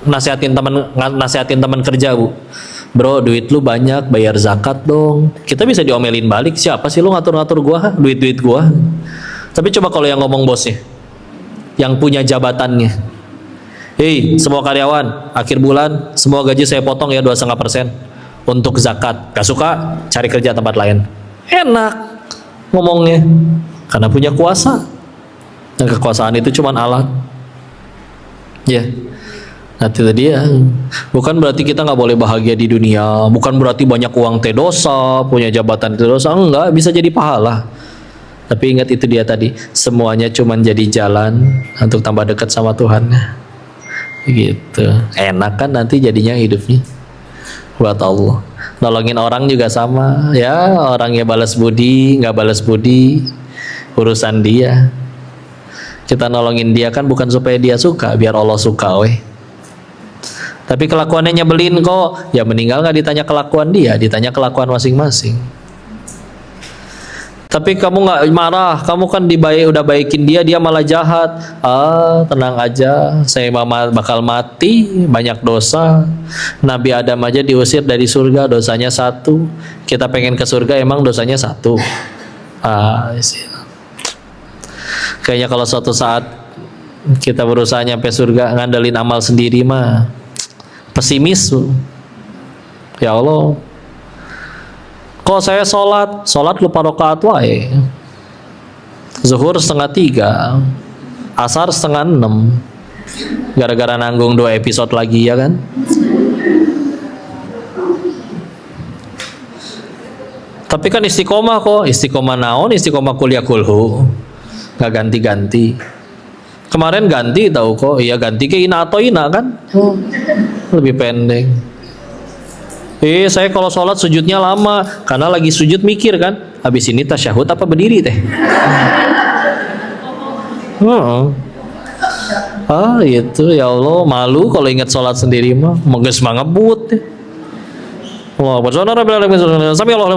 nasihatin teman kerja, Bu. Bro, duit lu banyak, bayar zakat dong. Kita bisa diomelin balik, siapa sih lu ngatur-ngatur gua, duit-duit gua. Tapi coba kalau yang ngomong bosnya, yang punya jabatannya. Hei, semua karyawan, akhir bulan semua gaji saya potong ya 2,5% untuk zakat. Gak suka, cari kerja tempat lain. Enak ngomongnya, karena punya kuasa. Dan kekuasaan itu cuma alat. Ya. Nah itu dia. Bukan berarti kita nggak boleh bahagia di dunia. Bukan berarti banyak uang teh dosa, punya jabatan itu dosa. Enggak, bisa jadi pahala. Tapi ingat itu dia tadi, semuanya cuma jadi jalan untuk tambah dekat sama Tuhan. Gitu. Enak kan nanti jadinya hidupnya buat Allah. Nolongin orang juga sama. Ya orangnya balas budi, nggak balas budi, urusan dia. Kita nolongin dia kan bukan supaya dia suka, biar Allah suka, weh. Tapi kelakuannya nyebelin kok, ya meninggal nggak ditanya kelakuan dia, ditanya kelakuan masing-masing. Tapi kamu nggak marah, kamu kan udah baikin dia, dia malah jahat. Tenang aja, saya bakal mati, banyak dosa. Nabi Adam aja diusir dari surga, dosanya 1. Kita pengen ke surga, emang dosanya 1. Kayaknya kalau suatu saat kita berusaha nyampe surga ngandelin amal sendiri mah pesimis. Ya Allah, kok saya sholat lupa rakaat wae, zuhur 2:30, asar 5:30, gara-gara nanggung 2 episode lagi, ya kan? Tapi kan istiqomah kok, istiqomah naon, istiqomah kuliah kulhu, nggak ganti-ganti. Kemarin ganti tahu kok, iya ganti ke ina atau ina kan, lebih pendek. Saya kalau sholat sujudnya lama, karena lagi sujud mikir kan, habis ini tasyahud apa berdiri teh. Itu ya Allah, malu kalau ingat sholat sendiri mah, mengges ngebut teh. Allah bersama Rabbil alamin sami Allah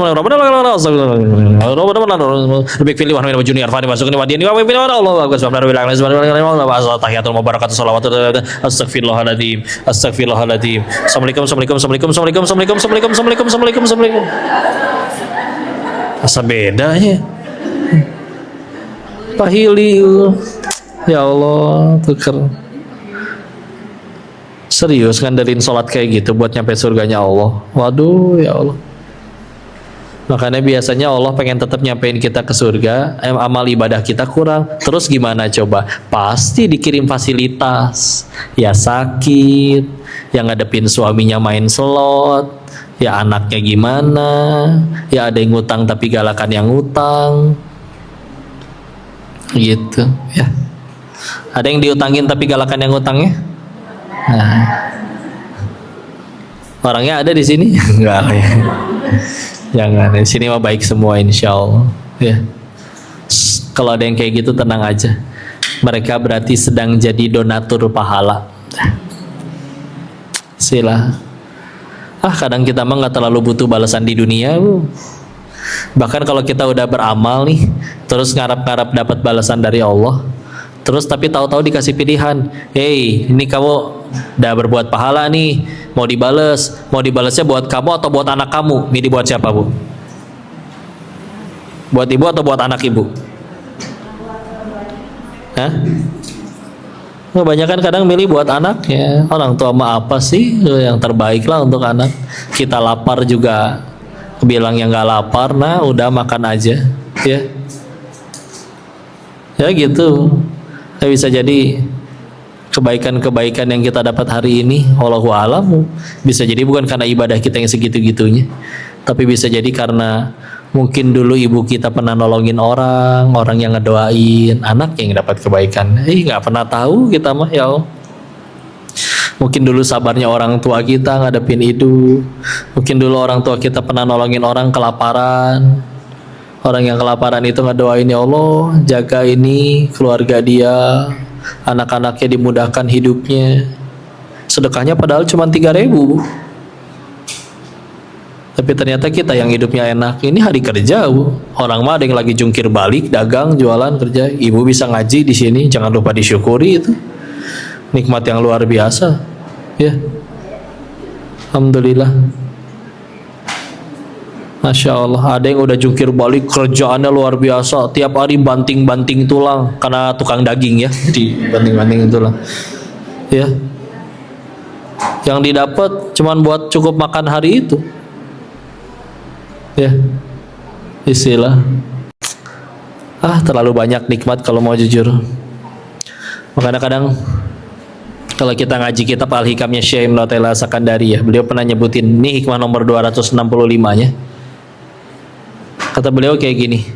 lebih pilih warna junior Fani masukin wadian wa pilih Allah subhanahu wa ta'ala tahiyatul mubarakatuh shalawatu astagfirullahaladzim astagfirullahaladzim assalamualaikum asa bedanya pahili ya Allah tuker. Serius ngandelin sholat kayak gitu buat nyampe surganya Allah. Waduh ya Allah. Makanya biasanya Allah pengen tetap nyampein kita ke surga, amal ibadah kita kurang. Terus gimana coba? Pasti dikirim fasilitas. Ya sakit, yang ngadepin suaminya main slot, ya anaknya gimana, ya ada yang ngutang tapi galakan yang ngutang. Gitu ya. Ada yang diutangin tapi galakan yang ngutangnya? Nah, orangnya ada di sini? Enggak ya. Jangan, di sini mah baik semua insya Allah. Ya. Kalau ada yang kayak gitu tenang aja. Mereka berarti sedang jadi donatur pahala. Sila. Kadang kita mah nggak terlalu butuh balasan di dunia. Bahkan kalau kita udah beramal nih, terus ngarap-ngarap dapat balasan dari Allah. Terus tapi tahu-tahu dikasih pilihan, ini kamu udah berbuat pahala nih, mau dibalesnya buat kamu atau buat anak kamu? Milih buat siapa, Bu? Buat ibu atau buat anak ibu? Kebanyakan kadang milih buat anak ya. Orang tua mah apa sih yang terbaik lah untuk anak. Kita lapar juga bilang yang nggak lapar, nah udah makan aja ya gitu. Bisa jadi kebaikan-kebaikan yang kita dapat hari ini, wallahu a'lam, bisa jadi bukan karena ibadah kita yang segitu-gitunya, tapi bisa jadi karena mungkin dulu ibu kita pernah nolongin orang yang ngedoain anak yang dapat kebaikan. Nggak pernah tahu kita mah ya Allah. Mungkin dulu sabarnya orang tua kita ngadepin itu. Mungkin dulu orang tua kita pernah nolongin orang kelaparan. Orang yang kelaparan itu ngedoain, ya Allah jaga ini keluarga dia, anak-anaknya dimudahkan hidupnya. Sedekahnya padahal cuma 3.000, Bu. Tapi ternyata kita yang hidupnya enak. Ini hari kerja, Bu. Orang mah ada yang lagi jungkir balik, dagang, jualan, kerja. Ibu bisa ngaji di sini, jangan lupa disyukuri itu. Nikmat yang luar biasa. Ya. Alhamdulillah. Masya Allah, ada yang udah jungkir balik kerjaannya luar biasa, tiap hari banting-banting tulang karena tukang daging ya, di banting-banting tulang. Ya, yang didapat cuman buat cukup makan hari itu. Ya, istilah. Terlalu banyak nikmat kalau mau jujur. Makanya kadang kalau kita ngaji kitab Al-Hikamnya Syekh Ibnu Athaillah Sakandari ya, beliau pernah nyebutin ini hikmah nomor 265-nya. Kata beliau kayak gini,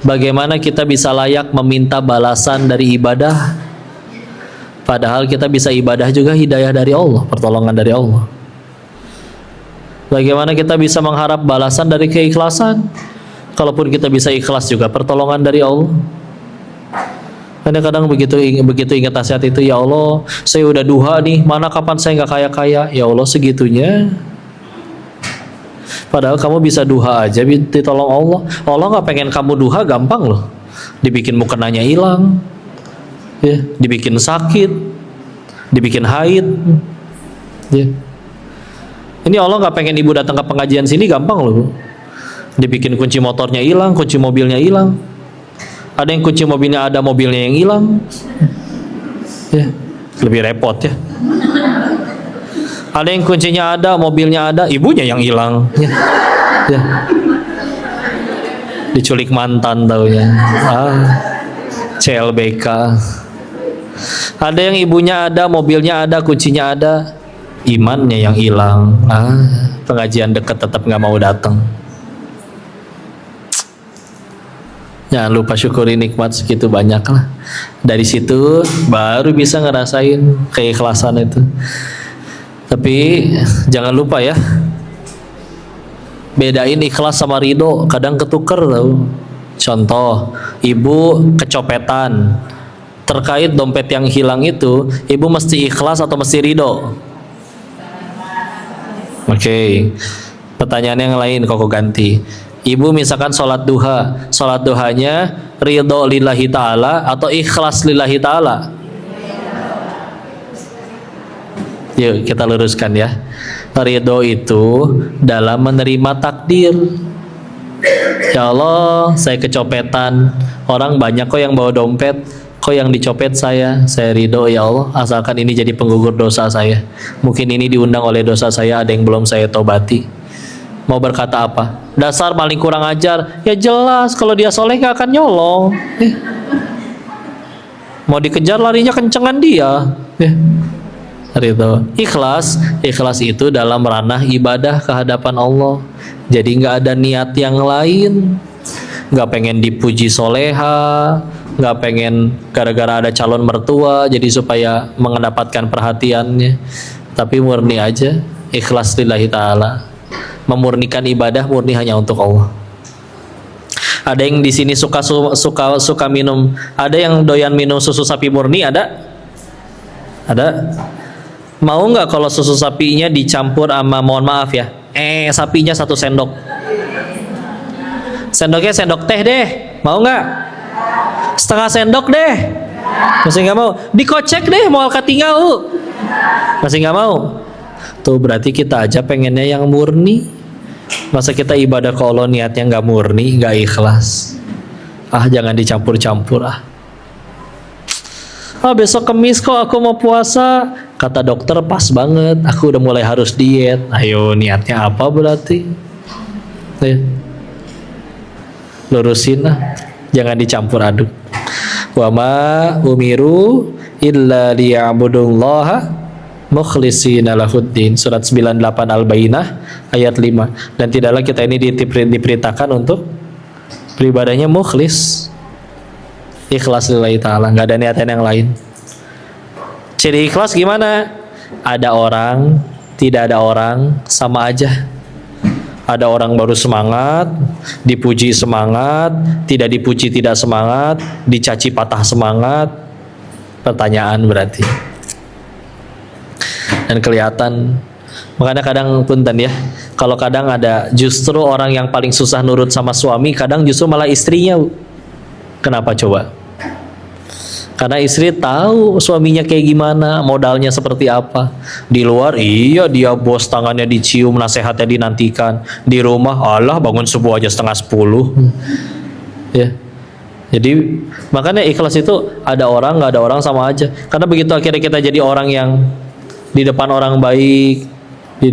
bagaimana kita bisa layak meminta balasan dari ibadah, padahal kita bisa ibadah juga hidayah dari Allah, pertolongan dari Allah. Bagaimana kita bisa mengharap balasan dari keikhlasan, kalaupun kita bisa ikhlas juga pertolongan dari Allah. Karena kadang begitu ingat nasihat itu, ya Allah, saya udah duha nih, mana kapan saya nggak kaya-kaya, ya Allah segitunya. Padahal kamu bisa duha aja ditolong Allah. Allah nggak pengen kamu duha gampang loh. Dibikin mukenanya hilang, ya, dibikin sakit, dibikin haid. Ya. Ini Allah nggak pengen ibu datang ke pengajian sini gampang loh. Dibikin kunci motornya hilang, kunci mobilnya hilang. Ada yang kunci mobilnya ada, mobilnya yang hilang. Ya, lebih repot ya. Ada yang kuncinya ada, mobilnya ada, ibunya yang hilang. Ya. Ya. Diculik mantan taunya. CLBK. Ada yang ibunya ada, mobilnya ada, kuncinya ada, imannya yang hilang. Pengajian dekat tetap nggak mau datang. Jangan lupa syukuri nikmat segitu banyak lah. Dari situ baru bisa ngerasain keikhlasan itu. Tapi jangan lupa ya, bedain ikhlas sama ridho, kadang ketuker tau. Contoh, ibu kecopetan, terkait dompet yang hilang itu, ibu mesti ikhlas atau mesti ridho? Oke. Pertanyaan yang lain kok ganti. Ibu misalkan sholat duha, sholat duhanya ridho lillahi ta'ala atau ikhlas lillahi ta'ala? Yuk kita luruskan ya. Ridho itu dalam menerima takdir. Ya Allah, saya kecopetan, orang banyak kok yang bawa dompet, kok yang dicopet saya ridho ya Allah, asalkan ini jadi penggugur dosa saya. Mungkin ini diundang oleh dosa saya, ada yang belum saya tobati. Mau berkata apa? Dasar paling kurang ajar. Ya jelas kalau dia soleh gak akan nyolong. Mau dikejar larinya kencengan dia. Ridho. Ikhlas itu dalam ranah ibadah kehadapan Allah. Jadi nggak ada niat yang lain, nggak pengen dipuji soleha, nggak pengen gara-gara ada calon mertua jadi supaya mendapatkan perhatiannya, tapi murni aja ikhlas lillahi ta'ala, memurnikan ibadah murni hanya untuk Allah. Ada yang di sini suka minum, ada yang doyan minum susu sapi murni, ada? Mau nggak kalau susu sapinya dicampur sama, mohon maaf ya, sapinya 1 sendok, sendoknya sendok teh deh, mau nggak? Setengah sendok deh, masih nggak mau? Dikocek deh, mau katinggal, masih nggak mau? Tuh berarti kita aja pengennya yang murni. Masa kita ibadah ke Allah niatnya nggak murni, nggak ikhlas? Jangan dicampur-campur besok Kemis kok aku mau puasa, kata dokter pas banget, aku udah mulai harus diet. Ayo niatnya apa berarti? Lurusin lah, jangan dicampur aduk. Wa ma umiru illa liya'budullaha mukhlishina lahuddin, surat 98 Al-Bayyinah ayat 5. Dan tidaklah kita ini diperintahkan untuk beribadahnya mukhlis, ikhlas lillahi ta'ala, nggak ada niatan yang lain. Ciri ikhlas gimana? Ada orang, tidak ada orang, sama aja. Ada orang baru semangat, dipuji semangat, tidak dipuji tidak semangat, dicaci patah semangat. Pertanyaan berarti. Dan kelihatan, makanya kadang punten ya, kalau kadang ada justru orang yang paling susah nurut sama suami, kadang justru malah istrinya. Kenapa coba? Karena istri tahu suaminya kayak gimana, modalnya seperti apa. Di luar iya dia bos, tangannya dicium, nasihatnya dinantikan. Di rumah Allah bangun subuh aja 9:30. Ya. Jadi makanya ikhlas itu ada orang nggak ada orang sama aja. Karena begitu akhirnya kita jadi orang yang di depan orang baik, di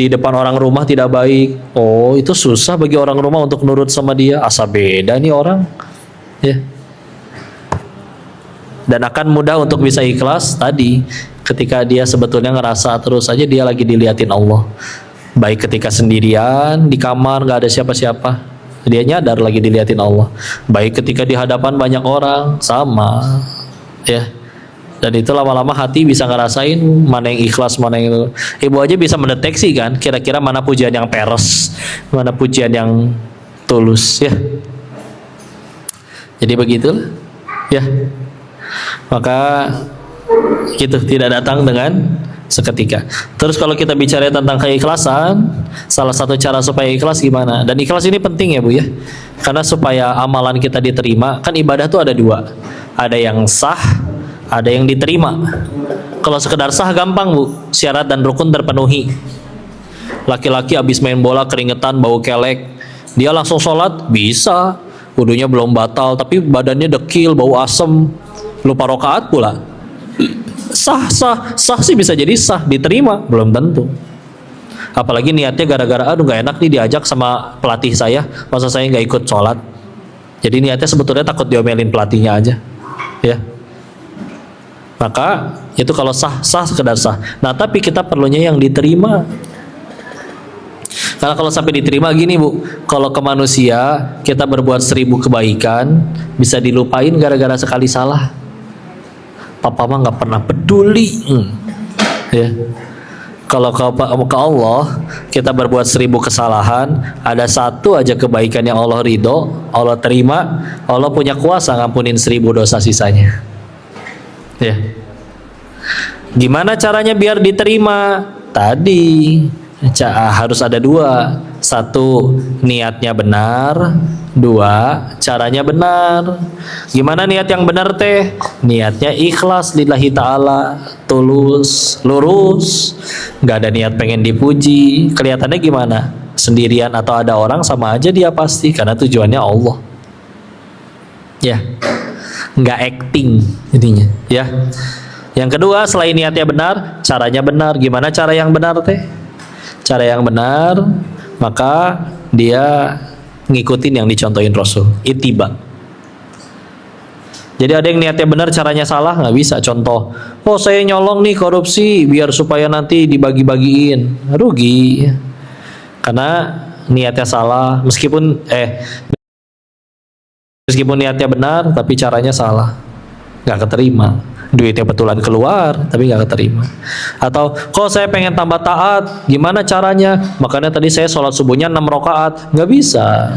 depan orang rumah tidak baik. Oh, itu susah bagi orang rumah untuk nurut sama dia. Asa beda nih orang. Ya. Dan akan mudah untuk bisa ikhlas tadi ketika dia sebetulnya ngerasa terus aja dia lagi diliatin Allah. Baik ketika sendirian di kamar nggak ada siapa-siapa, dia nyadar lagi diliatin Allah. Baik ketika di hadapan banyak orang, sama ya. Dan itu lama-lama hati bisa ngerasain mana yang ikhlas, mana yang ibu aja bisa mendeteksi kan kira-kira mana pujian yang peres, mana pujian yang tulus ya. Jadi begitulah ya. Maka gitu, tidak datang dengan seketika. Terus kalau kita bicara tentang keikhlasan, salah satu cara supaya ikhlas gimana? Dan ikhlas ini penting ya Bu ya. Karena supaya amalan kita diterima, kan ibadah tuh ada dua. Ada yang sah, ada yang diterima. Kalau sekedar sah gampang Bu, syarat dan rukun terpenuhi. Laki-laki habis main bola keringetan bau kelek, dia langsung sholat bisa. Wudunya belum batal tapi badannya dekil, bau asem, lupa rokaat pula. Sah sih bisa jadi sah, diterima belum tentu. Apalagi niatnya gara-gara aduh nggak enak nih diajak sama pelatih saya, masa saya nggak ikut sholat. Jadi niatnya sebetulnya takut diomelin pelatihnya aja ya. Maka itu kalau sah sekedar sah. Nah tapi kita perlunya yang diterima. Karena kalau sampai diterima gini Bu, kalau ke manusia kita berbuat 1000 kebaikan bisa dilupain gara-gara sekali salah. Papa mah nggak pernah peduli. Ya. Kalau ke Allah kita berbuat 1000 kesalahan, ada satu aja kebaikan yang Allah ridho, Allah terima, Allah punya kuasa ngampunin 1000 dosa sisanya. Ya. Gimana caranya biar diterima? Tadi harus ada dua. Satu, niatnya benar. Dua, caranya benar. Gimana niat yang benar teh? Niatnya ikhlas lillahi ta'ala, tulus, lurus, nggak ada niat pengen dipuji. Kelihatannya gimana? Sendirian atau ada orang sama aja dia pasti, karena tujuannya Allah. Ya, nggak acting intinya. Ya. Yang kedua, selain niatnya benar, caranya benar. Gimana cara yang benar teh? Cara yang benar, maka dia ngikutin yang dicontohin Rasul, ittiba. Jadi ada yang niatnya benar, caranya salah, nggak bisa. Contoh, oh saya nyolong nih korupsi biar supaya nanti dibagi-bagiin, rugi. Karena niatnya salah, meskipun niatnya benar, tapi caranya salah, nggak keterima. Duitnya betulan keluar tapi nggak keterima. Atau kok saya pengen tambah taat, gimana caranya? Makanya tadi saya sholat subuhnya 6 rakaat, nggak bisa.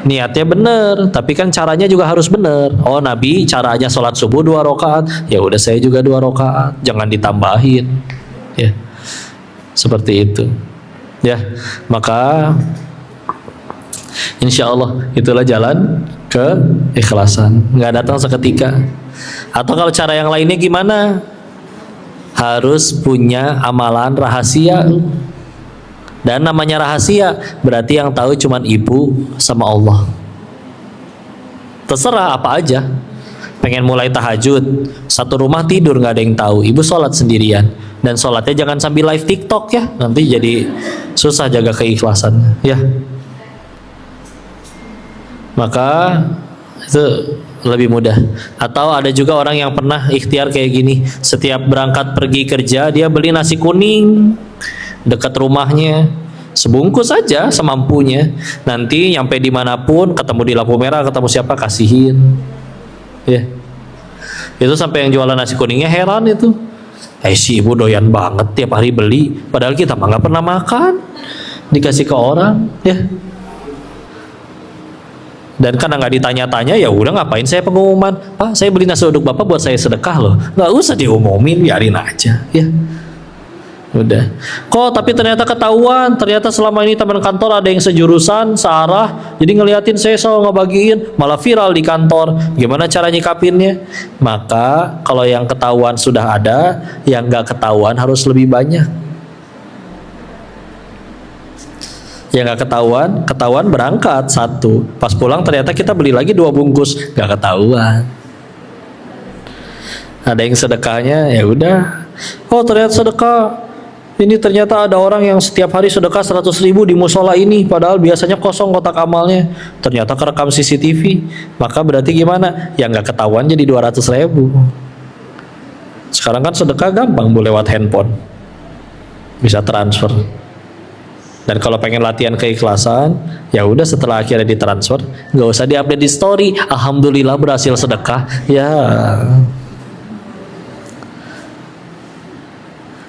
Niatnya bener tapi kan caranya juga harus bener. Oh Nabi caranya sholat subuh 2 rakaat, ya udah saya juga 2 rakaat, jangan ditambahin ya. Seperti itu ya. Maka insya Allah itulah jalan ke ikhlasan, nggak datang seketika. Atau kalau cara yang lainnya gimana? Harus punya amalan rahasia. Dan namanya rahasia berarti yang tahu cuman ibu sama Allah. Terserah apa aja. Pengen mulai tahajud, satu rumah tidur nggak ada yang tahu, ibu sholat sendirian. Dan sholatnya jangan sambil live TikTok ya, nanti jadi susah jaga keikhlasan ya. Maka itu lebih mudah. Atau ada juga orang yang pernah ikhtiar kayak gini, setiap berangkat pergi kerja dia beli nasi kuning dekat rumahnya, sebungkus saja semampunya. Nanti nyampe dimanapun, ketemu di lampu merah, ketemu siapa kasihin ya. Itu sampai yang jualan nasi kuningnya heran itu, si ibu doyan banget tiap hari beli, padahal kita mah nggak pernah makan, dikasih ke orang ya. Dan karena nggak ditanya-tanya, ya udah ngapain saya pengumuman, Pak saya beli nasi uduk bapak buat saya sedekah loh, nggak usah diumumin, biarin aja ya. Udah. Kok tapi ternyata ketahuan, ternyata selama ini teman kantor ada yang sejurusan, searah, jadi ngeliatin saya selalu ngebagiin, malah viral di kantor. Gimana cara nyikapinnya? Maka kalau yang ketahuan sudah ada, yang nggak ketahuan harus lebih banyak. Yang nggak ketahuan berangkat satu. Pas pulang ternyata kita beli lagi 2 bungkus, nggak ketahuan. Ada yang sedekahnya, ya udah. Oh ternyata sedekah. Ini ternyata ada orang yang setiap hari sedekah 100.000 di musola ini, padahal biasanya kosong kotak amalnya. Ternyata kerekam CCTV. Maka berarti gimana? Yang nggak ketahuan jadi 200.000. Sekarang kan sedekah gampang, boleh lewat handphone, bisa transfer. Dan kalau pengen latihan keikhlasan, ya udah setelah akhirnya ditransfer, nggak usah diupdate di story. Alhamdulillah berhasil sedekah. Ya.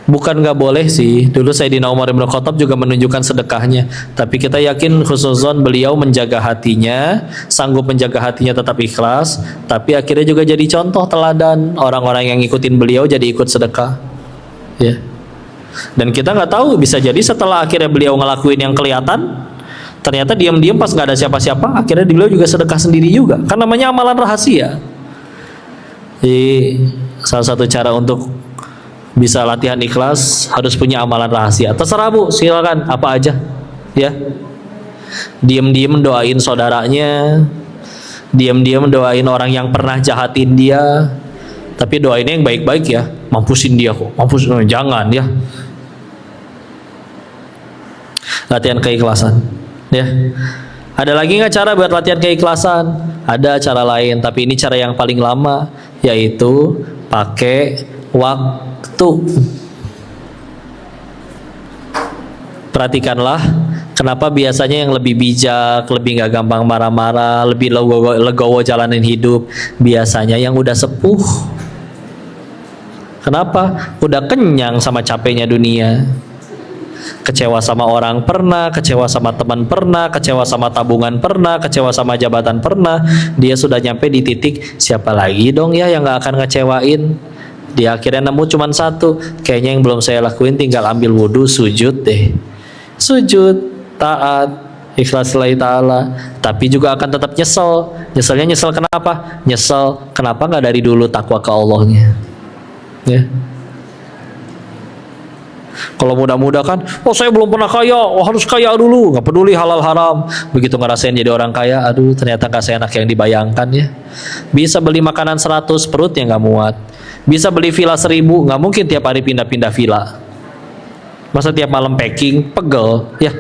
Bukan nggak boleh sih. Dulu Sayyidina Umar bin Khattab juga menunjukkan sedekahnya. Tapi kita yakin khusnuzon beliau menjaga hatinya, sanggup menjaga hatinya tetap ikhlas. Tapi akhirnya juga jadi contoh teladan, orang-orang yang ngikutin beliau jadi ikut sedekah. Ya. Dan kita nggak tahu, bisa jadi setelah akhirnya beliau ngelakuin yang kelihatan, ternyata diam-diam pas nggak ada siapa-siapa, akhirnya beliau juga sedekah sendiri juga. Kan namanya amalan rahasia. Jadi salah satu cara untuk bisa latihan ikhlas harus punya amalan rahasia. Terserah Bu, silakan apa aja, ya. Diam-diam doain saudaranya, diam-diam doain orang yang pernah jahatin dia, tapi doainnya yang baik-baik ya. Mampusin dia kok, mampusin, jangan ya. Latihan keikhlasan, ya. Ada lagi nggak cara buat latihan keikhlasan? Ada cara lain, tapi ini cara yang paling lama, yaitu pakai waktu. Perhatikanlah kenapa biasanya yang lebih bijak, lebih nggak gampang marah-marah, lebih legowo jalanin hidup, biasanya yang udah sepuh. Kenapa? Udah kenyang sama capeknya dunia. Kecewa sama orang pernah, kecewa sama teman pernah, kecewa sama tabungan pernah, kecewa sama jabatan pernah. Dia sudah nyampe di titik, siapa lagi dong ya yang nggak akan ngecewain? Dia akhirnya nemu cuman satu, kayaknya yang belum saya lakuin tinggal ambil wudhu, sujud deh. Sujud, taat, ikhlas lillahi ta'ala. Tapi juga akan tetap nyesel. Nyeselnya nyesel kenapa? Nyesel kenapa nggak dari dulu takwa ke Allahnya. Ya. Kalau muda-muda kan, oh saya belum pernah kaya, oh harus kaya dulu, nggak peduli halal haram. Begitu ngerasain jadi orang kaya, aduh ternyata nggak seenak yang dibayangkan ya. Bisa beli makanan 100, perutnya nggak muat. Bisa beli villa 1000, nggak mungkin tiap hari pindah-pindah villa. Masa tiap malam packing, pegel ya.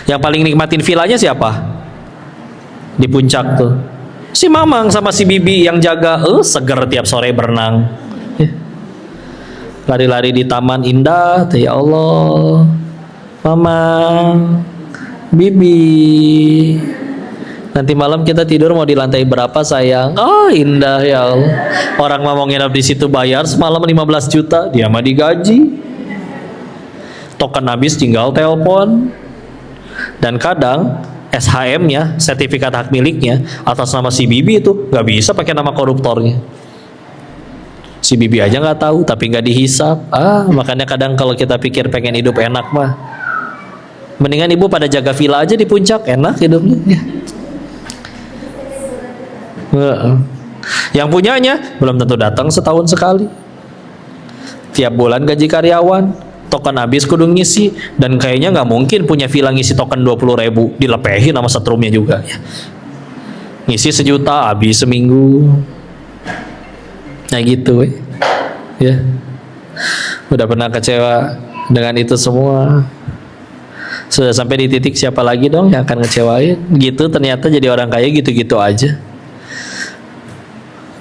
Yang paling nikmatin villanya siapa? Di puncak tuh, si Mamang sama si Bibi yang jaga, seger tiap sore berenang. Lari-lari di taman indah, ya Allah, Mamang, Bibi. Nanti malam kita tidur mau di lantai berapa sayang? Oh indah ya Allah. Orang mau nginep di situ bayar semalam 15 juta, dia mah digaji. Token habis tinggal telepon. Dan kadang SHM-nya, sertifikat hak miliknya atas nama si Bibi itu nggak bisa pakai nama koruptornya. Si Bibi aja nggak tahu, tapi nggak dihisap. Makanya kadang kalau kita pikir pengen hidup enak mah, mendingan ibu pada jaga villa aja di puncak, enak hidupnya. Yang punyanya belum tentu datang setahun sekali. Tiap bulan gaji karyawan, token habis kudu ngisi, dan kayaknya nggak mungkin punya villa ngisi token 20.000 dilepehin sama setrumnya juga. Ngisi 1 juta habis seminggu. Nah gitu ya. Udah pernah kecewa dengan itu semua. Sudah sampai di titik siapa lagi dong yang akan ngecewain? Gitu ternyata jadi orang kaya gitu-gitu aja.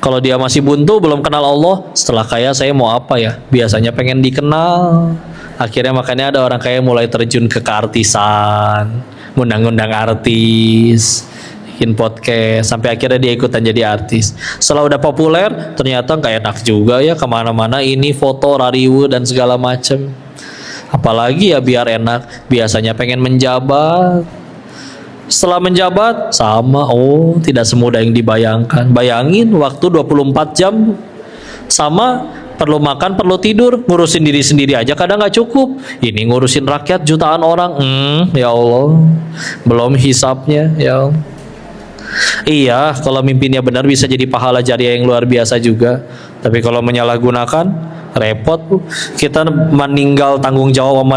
Kalau dia masih buntu, belum kenal Allah, setelah kaya saya mau apa ya? Biasanya pengen dikenal. Akhirnya makanya ada orang kaya mulai terjun ke keartisan, ngundang-ngundang artis, bikin podcast, sampai akhirnya dia ikutan jadi artis. Setelah udah populer, ternyata nggak enak juga ya, kemana-mana ini foto, rariwu, dan segala macem. Apalagi ya biar enak, biasanya pengen menjabat. Setelah menjabat, sama, tidak semudah yang dibayangkan. Bayangin waktu 24 jam Sama perlu makan, perlu tidur, ngurusin diri sendiri aja kadang nggak cukup. Ini ngurusin rakyat jutaan orang, ya Allah, belum hisapnya, ya Allah. Iya, kalau mimpinya benar bisa jadi pahala jariah yang luar biasa juga. Tapi kalau menyalahgunakan, repot Bu. Kita meninggal tanggung jawab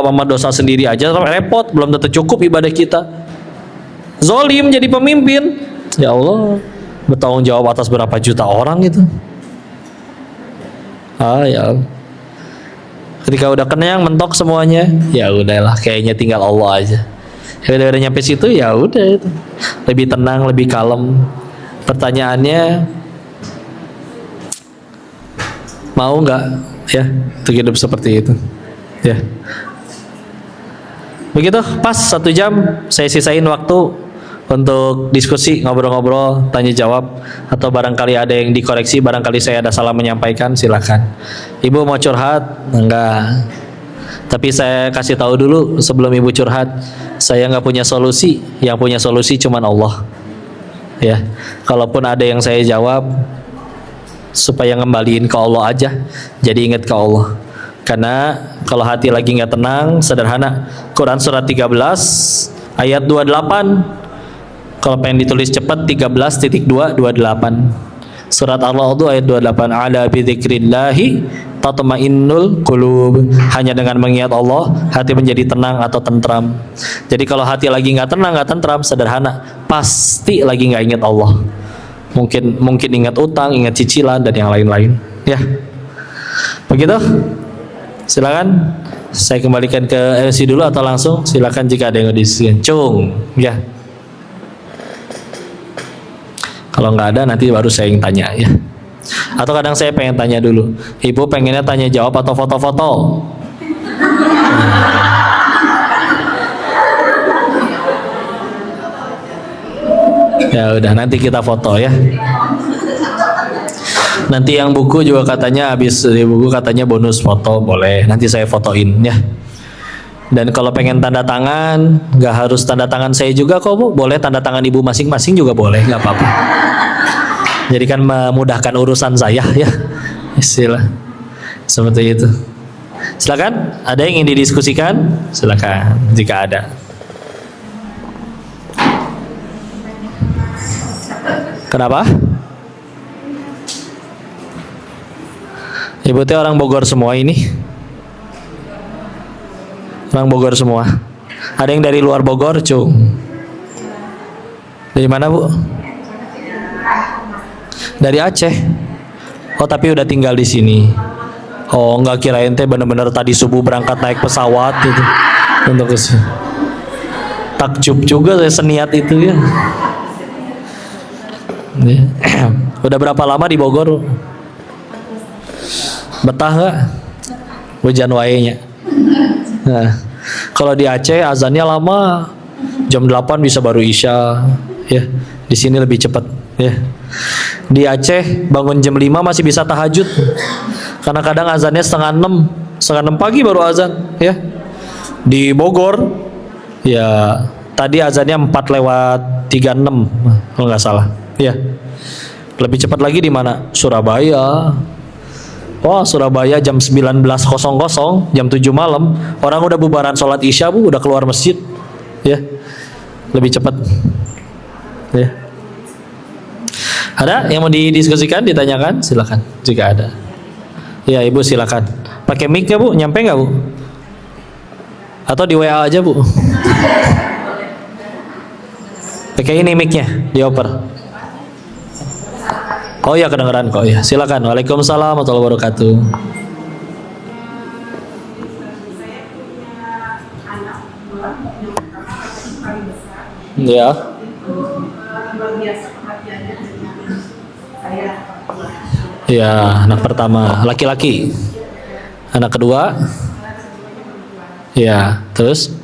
sama dosa sendiri aja repot, belum tentu cukup ibadah kita. Zolim jadi pemimpin, ya Allah, bertanggung jawab atas berapa juta orang itu. Ya. Ketika udah kenyang mentok semuanya, ya udahlah, kayaknya tinggal Allah aja. Ya udah nyampe situ, ya udah itu. Lebih tenang, lebih kalem. Pertanyaannya, mau nggak ya untuk hidup seperti itu? Ya. Begitu, pas 1 jam saya sisain waktu untuk diskusi, ngobrol-ngobrol, tanya jawab, atau barangkali ada yang dikoreksi, barangkali saya ada salah menyampaikan, silakan. Ibu mau curhat? Enggak. Tapi saya kasih tahu dulu sebelum ibu curhat, saya nggak punya solusi, yang punya solusi cuman Allah. Ya, kalaupun ada yang saya jawab, supaya ngembaliin ke Allah aja, jadi ingat ke Allah. Karena kalau hati lagi nggak tenang, sederhana, Quran surat 13 ayat 28. Kalau pengen ditulis cepat 13.228. Surat Al-A'd ayat 28. Ala bidzikrillahi tatmainnul qulub. Hanya dengan mengingat Allah hati menjadi tenang atau tentram. Jadi kalau hati lagi nggak tenang, nggak tentram, sederhana, pasti lagi nggak ingat Allah. Mungkin ingat utang, ingat cicilan dan yang lain-lain. Ya, begitu. Silakan. Saya kembalikan ke MC dulu atau langsung? Silakan jika ada yang diskusikan. Cung, ya. Kalau nggak ada nanti baru saya yang tanya ya. Atau kadang saya pengen tanya dulu. Ibu pengennya tanya jawab atau foto-foto? Ya udah, nanti kita foto ya. Nanti yang buku juga katanya habis di buku katanya bonus foto, boleh. Nanti saya fotoin ya. Dan kalau pengen tanda tangan, nggak harus tanda tangan saya juga kok Bu. Boleh tanda tangan ibu masing-masing juga boleh, nggak apa-apa. Jadi kan memudahkan urusan saya ya. Istilah seperti itu. Silakan, ada yang ingin didiskusikan? Silakan jika ada. Kenapa? Ibu teh orang Bogor semua ini. Orang Bogor semua. Ada yang dari luar Bogor, Cung. Dari mana, Bu? Dari Aceh. Oh, tapi udah tinggal di sini. Oh, enggak, kirain teh bener-bener tadi subuh berangkat naik pesawat gitu untuk ke sini. Takjub juga saya seniat itu ya. Udah berapa lama di Bogor? Betah nggak? Hujan wae-nya. Nah, kalau di Aceh azannya lama, jam 8 bisa baru isya, ya. Di sini lebih cepat, ya. Di Aceh bangun jam 5 masih bisa tahajud, karena kadang azannya setengah 6 pagi baru azan, ya. Di Bogor, ya tadi azannya 4:36 kalau nggak salah, ya. Lebih cepat lagi di mana? Surabaya. Wah, Surabaya jam 19.00, jam 7 malam, orang udah bubaran sholat isya Bu, udah keluar masjid, ya. Lebih cepat, ya. Ada yang mau didiskusikan, ditanyakan? Silakan, jika ada. Ya, Ibu silakan. Pakai mic ya Bu, nyampe nggak Bu? Atau di WA aja Bu? Pakai ini mic-nya, dioper. Oh ya, kedengeran kok ya. Silakan. Waalaikumsalam warahmatullahi wabarakatuh. Ya. Ya, anak pertama laki-laki. Anak kedua. Ya, terus.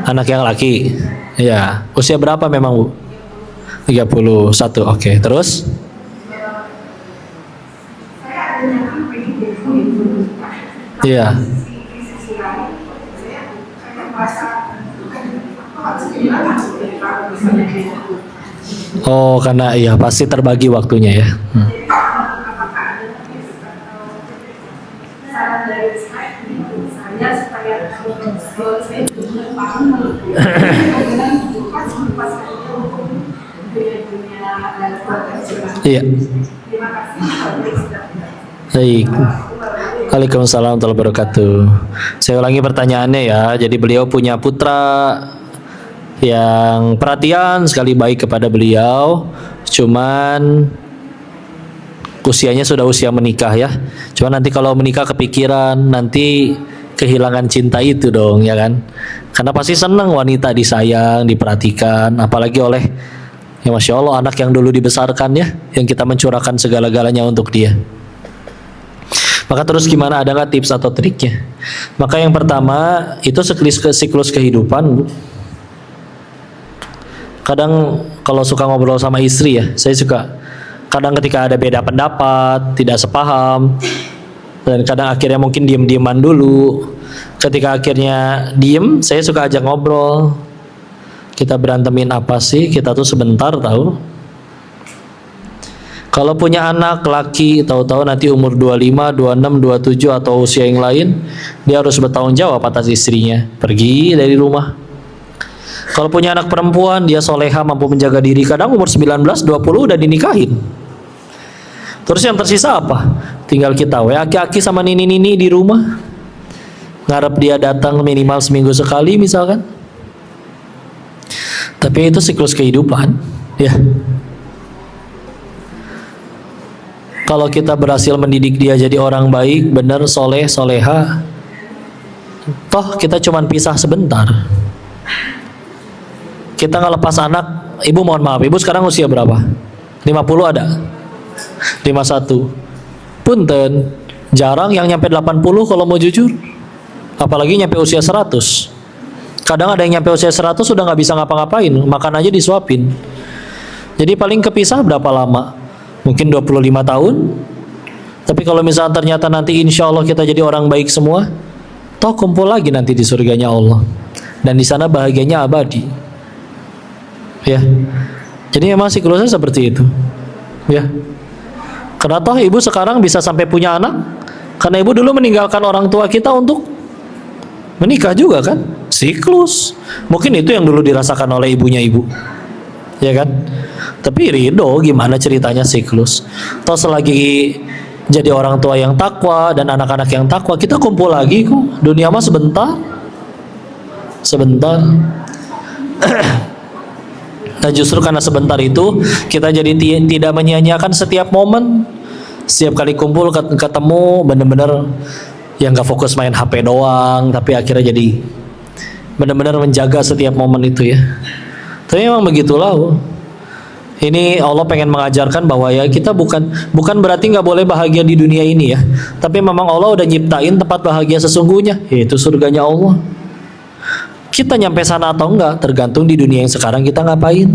Anak yang laki. Ya, usia berapa memang Bu? 31. Oke, terus? Iya. Oh, karena iya pasti terbagi waktunya ya. Iya. Baik. Waalaikumsalam warahmatullahi wabarakatuh. Saya ulangi pertanyaannya ya. Jadi beliau punya putra yang perhatian sekali baik kepada beliau, cuman usianya sudah usia menikah ya. Cuman nanti kalau menikah kepikiran, nanti kehilangan cinta itu dong ya kan. Karena pasti senang wanita disayang, diperhatikan, apalagi oleh ya Masya Allah anak yang dulu dibesarkan ya, yang kita mencurahkan segala-galanya untuk dia. Maka terus gimana, ada nggak tips atau triknya? Maka yang pertama itu siklus kehidupan, Bu. Kadang kalau suka ngobrol sama istri ya, saya suka kadang ketika ada beda pendapat, tidak sepaham, dan kadang akhirnya mungkin diem-dieman dulu. Ketika akhirnya diem, saya suka ajak ngobrol. Kita berantemin apa sih? Kita tuh sebentar tahu. Kalau punya anak laki, tahu-tahu nanti umur 25, 26, 27 atau usia yang lain, dia harus bertanggung jawab atas istrinya. Pergi dari rumah. Kalau punya anak perempuan, dia soleha, mampu menjaga diri. Kadang umur 19, 20 udah dinikahin. Terus yang tersisa apa? Tinggal kita aki-aki sama nini-nini di rumah. Ngarep dia datang minimal seminggu sekali misalkan. Tapi itu siklus kehidupan, ya. Kalau kita berhasil mendidik dia jadi orang baik, benar, soleh, soleha, toh kita cuman pisah sebentar. Kita nggak lepas anak. Ibu mohon maaf, ibu sekarang usia berapa? 50 ada? 51. Punten, jarang yang nyampe 80 kalau mau jujur. Apalagi nyampe usia 100. Kadang ada yang nyampe usia 100 sudah nggak bisa ngapa-ngapain, makan aja disuapin. Jadi paling kepisah berapa lama? Mungkin 25 tahun. Tapi kalau misalnya ternyata nanti insya Allah kita jadi orang baik semua, toh kumpul lagi nanti di surganya Allah. Dan di sana bahagianya abadi. Ya. Jadi memang siklusnya seperti itu. Ya. Karena toh ibu sekarang bisa sampai punya anak karena ibu dulu meninggalkan orang tua kita untuk menikah juga kan? Siklus. Mungkin itu yang dulu dirasakan oleh ibunya ibu. Ya kan? Tapi ridho gimana ceritanya siklus. Toh selagi jadi orang tua yang takwa dan anak-anak yang takwa, kita kumpul lagi kok. Dunia mah sebentar. Sebentar. Nah justru karena sebentar itu kita jadi tidak menyia-nyiakan setiap momen. Setiap kali kumpul ketemu bener-bener yang gak fokus main HP doang, tapi akhirnya jadi benar-benar menjaga setiap momen itu ya. Tapi memang begitulah. Ini Allah pengen mengajarkan bahwa ya kita bukan berarti nggak boleh bahagia di dunia ini ya. Tapi memang Allah udah nyiptain tempat bahagia sesungguhnya, yaitu surganya Allah. Kita nyampe sana atau enggak tergantung di dunia yang sekarang kita ngapain.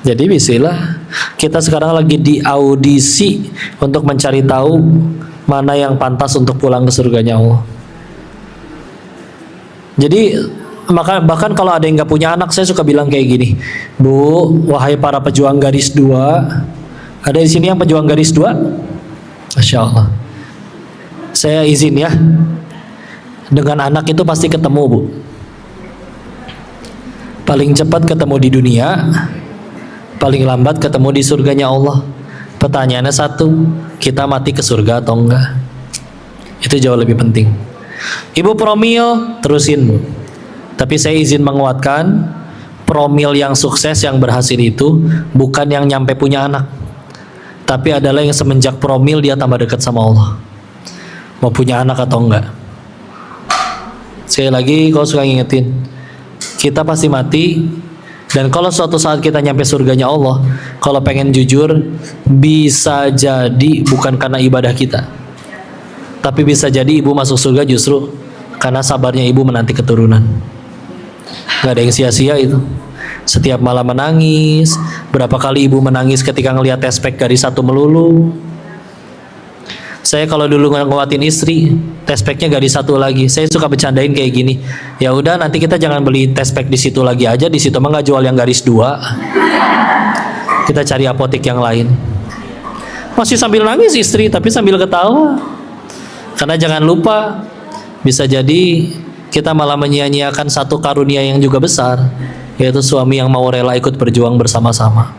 Jadi bismillah, kita sekarang lagi di audisi untuk mencari tahu mana yang pantas untuk pulang ke surganya Allah. Jadi bahkan kalau ada yang nggak punya anak, saya suka bilang kayak gini, Bu, wahai para pejuang garis 2, ada di sini yang pejuang garis 2? Masya Allah. Saya izin ya, dengan anak itu pasti ketemu, Bu. Paling cepat ketemu di dunia, paling lambat ketemu di surganya Allah. Pertanyaannya satu, kita mati ke surga atau enggak? Itu jauh lebih penting. Ibu promil, terusin, Bu. Tapi saya izin menguatkan, promil yang sukses, yang berhasil itu bukan yang nyampe punya anak, tapi adalah yang semenjak promil dia tambah dekat sama Allah. Mau punya anak atau enggak. Sekali lagi, kalau suka ngingetin, kita pasti mati. Dan kalau suatu saat kita nyampe surganya Allah, kalau pengen jujur, bisa jadi bukan karena ibadah kita, tapi bisa jadi ibu masuk surga justru karena sabarnya ibu menanti keturunan. Gak ada yang sia-sia itu. Setiap malam menangis. Berapa kali ibu menangis ketika ngelihat tespek garis 1 melulu. Saya kalau dulu nguatin istri, test packnya gak di satu lagi. Saya suka bercandain kayak gini. Ya udah, nanti kita jangan beli test pack di situ lagi aja. Di situ mah nggak jual yang garis 2. Kita cari apotek yang lain. Masih sambil nangis istri, tapi sambil ketawa. Karena jangan lupa, bisa jadi kita malah menyia-nyiakan satu karunia yang juga besar, yaitu suami yang mau rela ikut berjuang bersama-sama.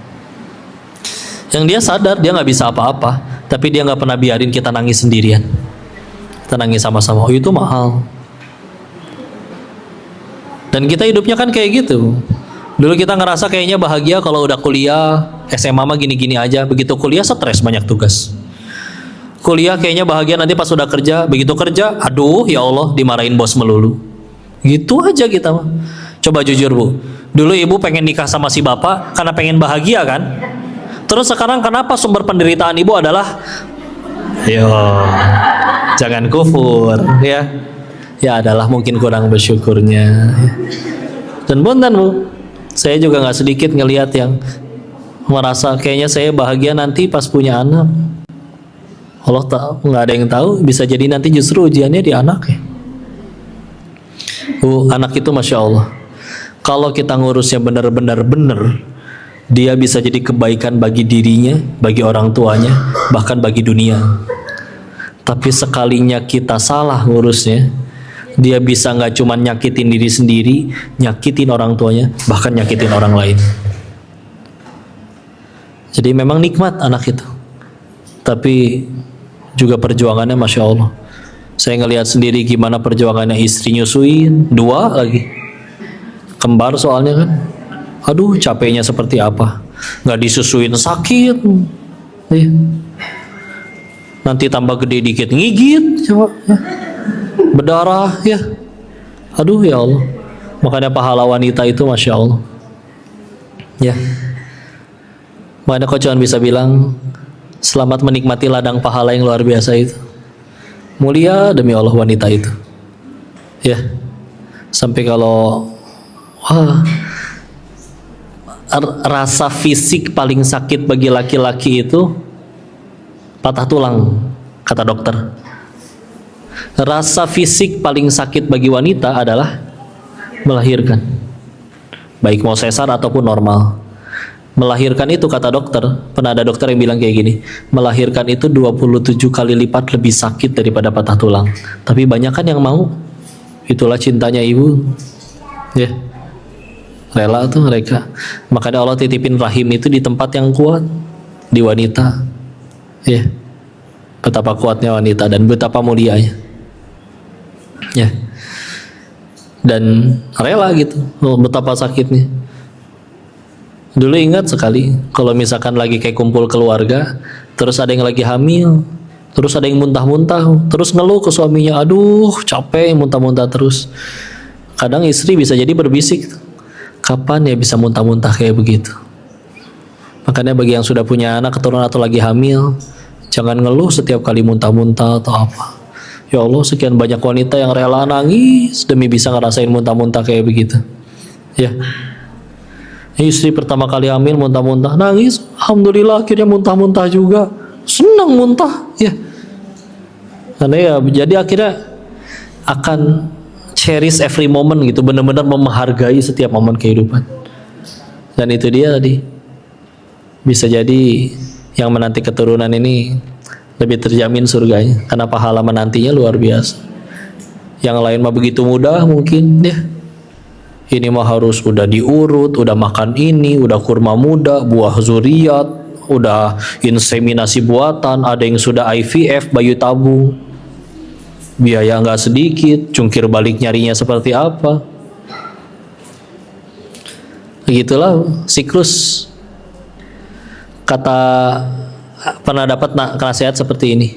Yang dia sadar dia nggak bisa apa-apa, tapi dia nggak pernah biarin kita nangis sendirian. Kita nangis sama-sama. Oh, itu mahal. Dan kita hidupnya kan kayak gitu. Dulu kita ngerasa kayaknya bahagia kalau udah kuliah, SMA mah gini-gini aja. Begitu kuliah stres, banyak tugas. Kuliah kayaknya bahagia nanti pas udah kerja. Begitu kerja, aduh ya Allah, dimarahin bos melulu. Gitu aja kita mah. Coba jujur Bu, dulu ibu pengen nikah sama si bapak karena pengen bahagia kan? Terus sekarang kenapa sumber penderitaan ibu adalah, yo, jangan kufur ya. Ya adalah mungkin kurang bersyukurnya. Dan punten Bu, saya juga nggak sedikit ngelihat yang merasa kayaknya saya bahagia nanti pas punya anak. Allah tahu, nggak ada yang tahu, bisa jadi nanti justru ujiannya di anak ya. Bu, anak itu Masya Allah, kalau kita ngurusnya benar-benar benar, dia bisa jadi kebaikan bagi dirinya, bagi orang tuanya, bahkan bagi dunia. Tapi sekalinya kita salah ngurusnya, dia bisa nggak cuma nyakitin diri sendiri, nyakitin orang tuanya, bahkan nyakitin orang lain. Jadi memang nikmat anak itu, tapi juga perjuangannya Masya Allah. Saya ngelihat sendiri gimana perjuangannya istri nyusuin, 2 lagi, kembar soalnya kan. Aduh capeknya seperti apa, nggak disusuin sakit ya. Nanti tambah gede dikit ngigit coba ya. Berdarah ya. Aduh ya Allah. Makanya pahala wanita itu Masya Allah ya. Makanya kau cuma bisa bilang selamat menikmati ladang pahala yang luar biasa itu. Mulia demi Allah wanita itu ya. Sampai kalau wah, rasa fisik paling sakit bagi laki-laki itu patah tulang, kata dokter. Rasa fisik paling sakit bagi wanita adalah melahirkan, baik mau sesar ataupun normal. Melahirkan itu kata dokter, pernah ada dokter yang bilang kayak gini, melahirkan itu 27 kali lipat lebih sakit daripada patah tulang. Tapi banyak kan yang mau. Itulah cintanya ibu ya. Rela tuh mereka. Makanya Allah titipin rahim itu di tempat yang kuat, di wanita ya. Betapa kuatnya wanita dan betapa mulianya ya. Dan rela gitu. Oh, betapa sakitnya. Dulu ingat sekali kalau misalkan lagi kayak kumpul keluarga, terus ada yang lagi hamil, terus ada yang muntah-muntah, terus ngeluh ke suaminya, aduh capek muntah-muntah terus. Kadang istri bisa jadi berbisik, kapan ya bisa muntah-muntah kayak begitu. Makanya bagi yang sudah punya anak, keturunan atau lagi hamil, jangan ngeluh setiap kali muntah-muntah atau apa. Ya Allah, sekian banyak wanita yang rela nangis demi bisa ngerasain muntah-muntah kayak begitu ya. Istri pertama kali hamil muntah-muntah, nangis, alhamdulillah akhirnya muntah-muntah juga, senang muntah ya. Karena ya jadi akhirnya akan cherish every moment gitu, benar-benar menghargai setiap momen kehidupan. Dan itu dia tadi, bisa jadi yang menanti keturunan ini lebih terjamin surganya, karena pahala menantinya luar biasa. Yang lain mah begitu mudah mungkin ya. Ini mah harus udah diurut, udah makan ini, udah kurma muda, buah zuriat, udah inseminasi buatan, ada yang sudah IVF, bayi tabung, biaya nggak sedikit, jungkir balik nyarinya seperti apa. Begitulah siklus. Kata pernah dapat nasihat seperti ini.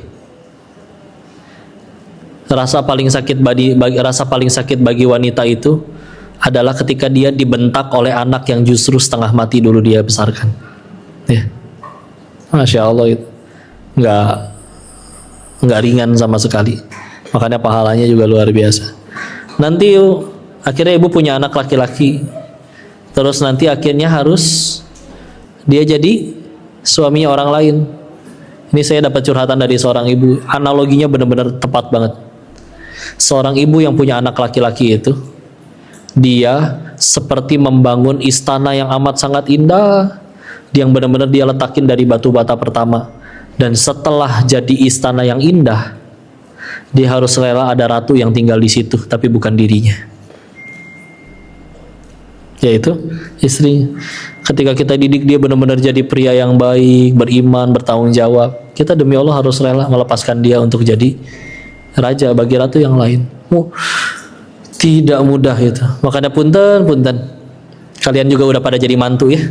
Rasa paling sakit bagi wanita itu adalah ketika dia dibentak oleh anak yang justru setengah mati dulu dia besarkan. Ya, Masya Allah itu nggak ringan sama sekali. Makanya pahalanya juga luar biasa. Nanti akhirnya ibu punya anak laki-laki, terus nanti akhirnya harus dia jadi suaminya orang lain. Ini saya dapat curhatan dari seorang ibu, analoginya benar-benar tepat banget. Seorang ibu yang punya anak laki-laki itu, dia seperti membangun istana yang amat sangat indah, yang benar-benar dia letakin dari batu bata pertama. Dan setelah jadi istana yang indah, dia harus rela ada ratu yang tinggal di situ, tapi bukan dirinya, yaitu istri. Ketika kita didik dia benar-benar jadi pria yang baik, beriman, bertanggung jawab, kita demi Allah harus rela melepaskan dia untuk jadi raja bagi ratu yang lain. Tidak mudah itu. Makanya punten, kalian juga udah pada jadi mantu ya,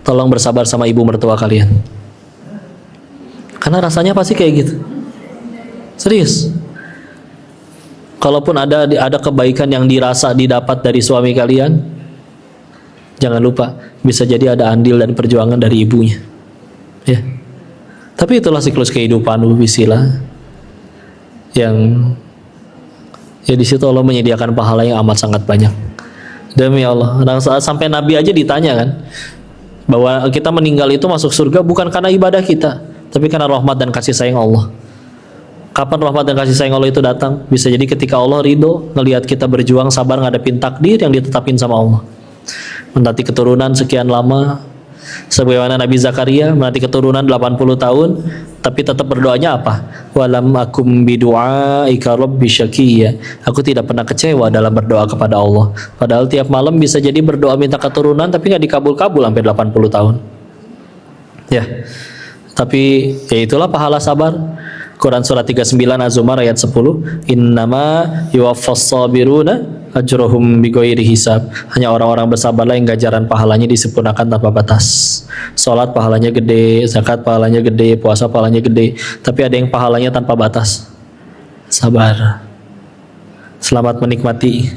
tolong bersabar sama ibu mertua kalian, karena rasanya pasti kayak gitu. Serius. Kalaupun ada kebaikan yang dirasa didapat dari suami kalian, jangan lupa bisa jadi ada andil dan perjuangan dari ibunya. Ya. Tapi itulah siklus kehidupan bisilah. Yang ya di situ Allah menyediakan pahala yang amat sangat banyak. Demi Allah. Dan sampai Nabi aja ditanya kan, bahwa kita meninggal itu masuk surga bukan karena ibadah kita, tapi karena rahmat dan kasih sayang Allah. Kapan rahmat dan kasih sayang Allah itu datang? Bisa jadi ketika Allah ridho ngelihat kita berjuang sabar ngadepin takdir yang ditetapin sama Allah. Menanti keturunan sekian lama, sebagaimana Nabi Zakaria menanti keturunan 80 tahun, tapi tetap berdoanya apa? Walam akum bidu'aika rabbi syaqiyya. Aku tidak pernah kecewa dalam berdoa kepada Allah. Padahal tiap malam bisa jadi berdoa minta keturunan tapi nggak dikabul-kabul sampai 80 tahun. Ya. Tapi ya itulah pahala sabar. Quran surat 39 Az-Zumar ayat 10, innama yuwaffas sabiruna ajrohum bighairi hisab. Hanya orang-orang bersabarlah yang ganjaran pahalanya disempurnakan tanpa batas. Salat pahalanya gede, zakat pahalanya gede, puasa pahalanya gede, tapi ada yang pahalanya tanpa batas. Sabar. Selamat menikmati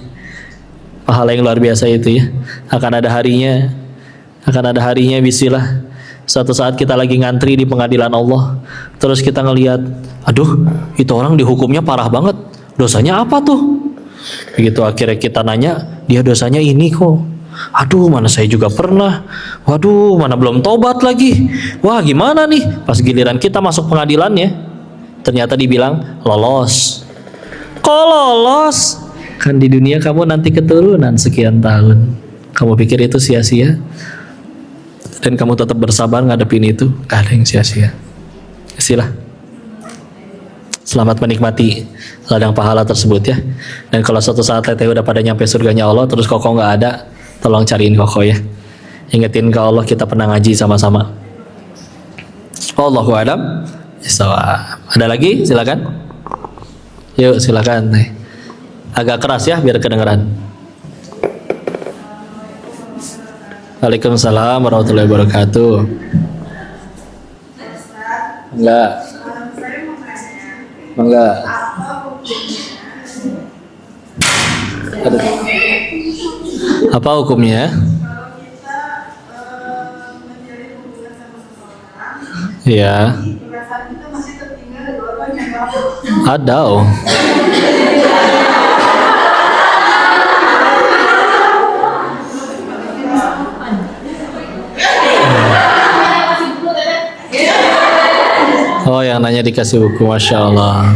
pahala yang luar biasa itu ya. Akan ada harinya bisilah. Suatu saat kita lagi ngantri di pengadilan Allah, terus kita ngelihat, aduh, itu orang dihukumnya parah banget. Dosanya apa tuh? Begitu akhirnya kita nanya, dia dosanya ini kok. Aduh, mana saya juga pernah. Waduh, mana belum tobat lagi. Wah, gimana nih? Pas giliran kita masuk pengadilannya, ternyata dibilang lolos. Kok lolos? Kan di dunia kamu nanti keturunan sekian tahun. Kamu pikir itu sia-sia? Dan kamu tetap bersabar ngadepin itu, gak ada yang sia-sia. Istilah. Selamat menikmati ladang pahala tersebut ya. Dan kalau suatu saat teteh udah pada nyampe surganya Allah, terus koko nggak ada, tolong cariin koko ya. Ingetin ke Allah kita pernah ngaji sama-sama. Allahu a'lam. Ada lagi? Silakan. Yuk silakan. Agak keras ya biar kedengeran. Waalaikumsalam warahmatullahi wabarakatuh. Enggak. Apa hukumnya? Ya. Ada. Oh, yang nanya dikasih buku, Masya Allah.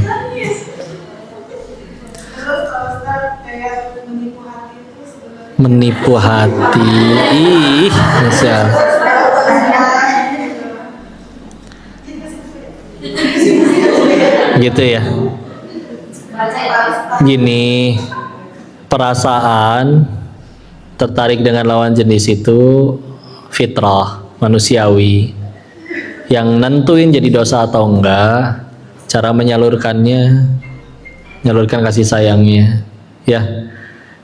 Menipu hati. Ih, Masya Allah. Gitu ya. Gini, perasaan tertarik dengan lawan jenis itu fitrah, manusiawi. Yang nentuin jadi dosa atau enggak, cara menyalurkannya, menyalurkan kasih sayangnya. Ya,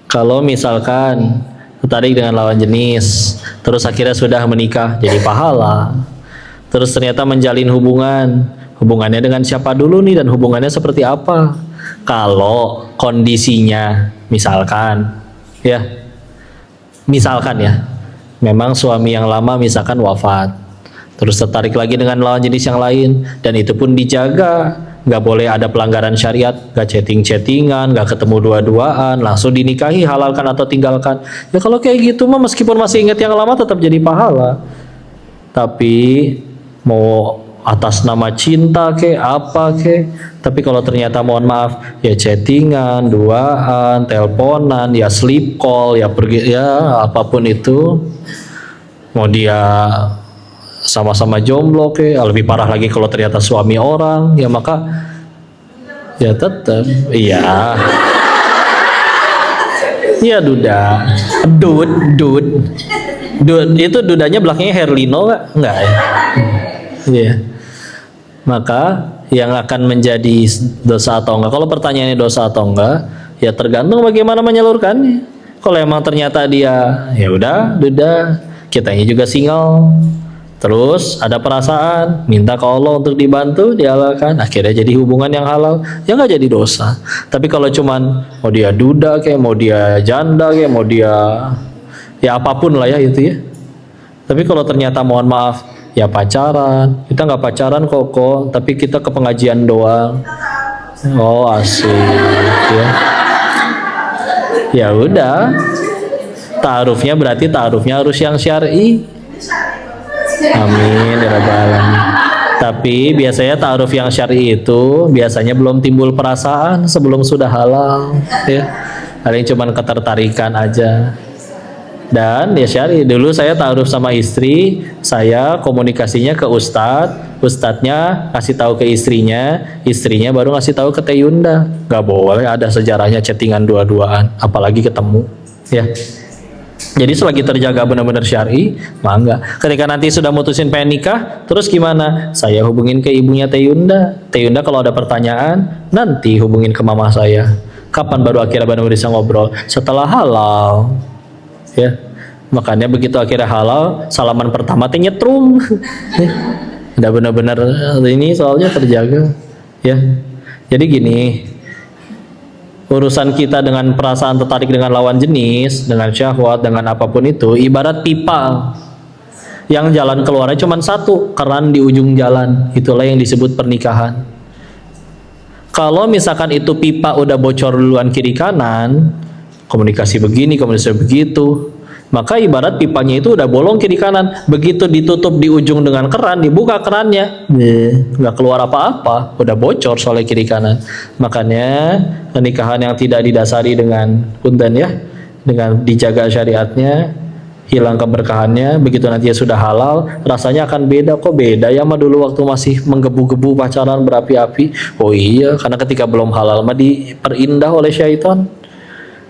kalau misalkan tertarik dengan lawan jenis, terus akhirnya sudah menikah, jadi pahala. Terus ternyata menjalin hubungannya dengan siapa dulu nih dan hubungannya seperti apa? Kalau kondisinya, misalkan ya, memang suami yang lama misalkan wafat. Terus tertarik lagi dengan lawan jenis yang lain, dan itu pun dijaga, nggak boleh ada pelanggaran syariat, nggak chattingan, nggak ketemu dua-duaan, langsung dinikahi, halalkan atau tinggalkan. Ya kalau kayak gitu mah meskipun masih ingat yang lama tetap jadi pahala. Tapi mau atas nama cinta ke apa ke, tapi kalau ternyata mohon maaf ya chattingan, duaan, teleponan, ya sleep call, ya pergi, ya apapun itu, mau dia sama-sama jomblo ke, lebih parah lagi kalau ternyata suami orang, ya maka ya tetap iya. Iya duda, dud itu dudanya belakangnya Herlino nggak ya? Iya. Maka yang akan menjadi dosa atau enggak, kalau pertanyaannya dosa atau enggak, ya tergantung bagaimana menyalurkannya. Kalau emang ternyata dia ya udah duda, kitanya juga single, terus ada perasaan, minta ke Allah untuk dibantu, dihalalkan, akhirnya jadi hubungan yang halal, ya nggak jadi dosa. Tapi kalau cuman mau dia duda kayak, mau dia janda kayak, mau dia ya apapun lah ya itu ya. Tapi kalau ternyata mohon maaf ya pacaran, kita nggak pacaran kok, tapi kita ke pengajian doang. Oh asik ya. Ya udah, ta'arufnya berarti ta'arufnya harus yang syar'i. Amin ya rabbal alamin. Tapi biasanya ta'aruf yang syar'i itu biasanya belum timbul perasaan sebelum sudah halal ya. Ada yang cuman ketertarikan aja. Dan ya syar'i, dulu saya ta'aruf sama istri, saya komunikasinya ke ustadznya kasih tahu ke istrinya baru ngasih tahu ke Teh Yunda. Gak boleh ada sejarahnya chattingan dua-duaan, apalagi ketemu ya. Jadi selagi terjaga benar-benar syar'i, mangga. Ketika nanti sudah mutusin pengen nikah, terus gimana? Saya hubungin ke ibunya Teh Yunda. Teh Yunda kalau ada pertanyaan, nanti hubungin ke mama saya. Kapan baru akhirnya benar-benar bisa ngobrol? Setelah halal. Ya. Makanya begitu akhirnya halal, salaman pertama teh nyetrum. Udah benar-benar ini soalnya terjaga. Ya. Jadi gini, urusan kita dengan perasaan tertarik dengan lawan jenis, dengan syahwat, dengan apapun itu, ibarat pipa yang jalan keluarnya cuma satu, keran di ujung jalan. Itulah yang disebut pernikahan. Kalau misalkan itu pipa udah bocor duluan kiri kanan, komunikasi begini, komunikasi begitu, maka ibarat pipanya itu udah bolong kiri kanan. Begitu ditutup di ujung dengan keran, dibuka kerannya, nggak keluar apa-apa, udah bocor soalnya kiri kanan. Makanya pernikahan yang tidak didasari dengan punten ya, dengan dijaga syariatnya, hilang keberkahannya, begitu nanti sudah halal, rasanya akan beda. Kok beda ya mah dulu waktu masih menggebu-gebu pacaran berapi-api? Oh iya, karena ketika belum halal mah diperindah oleh syaitan.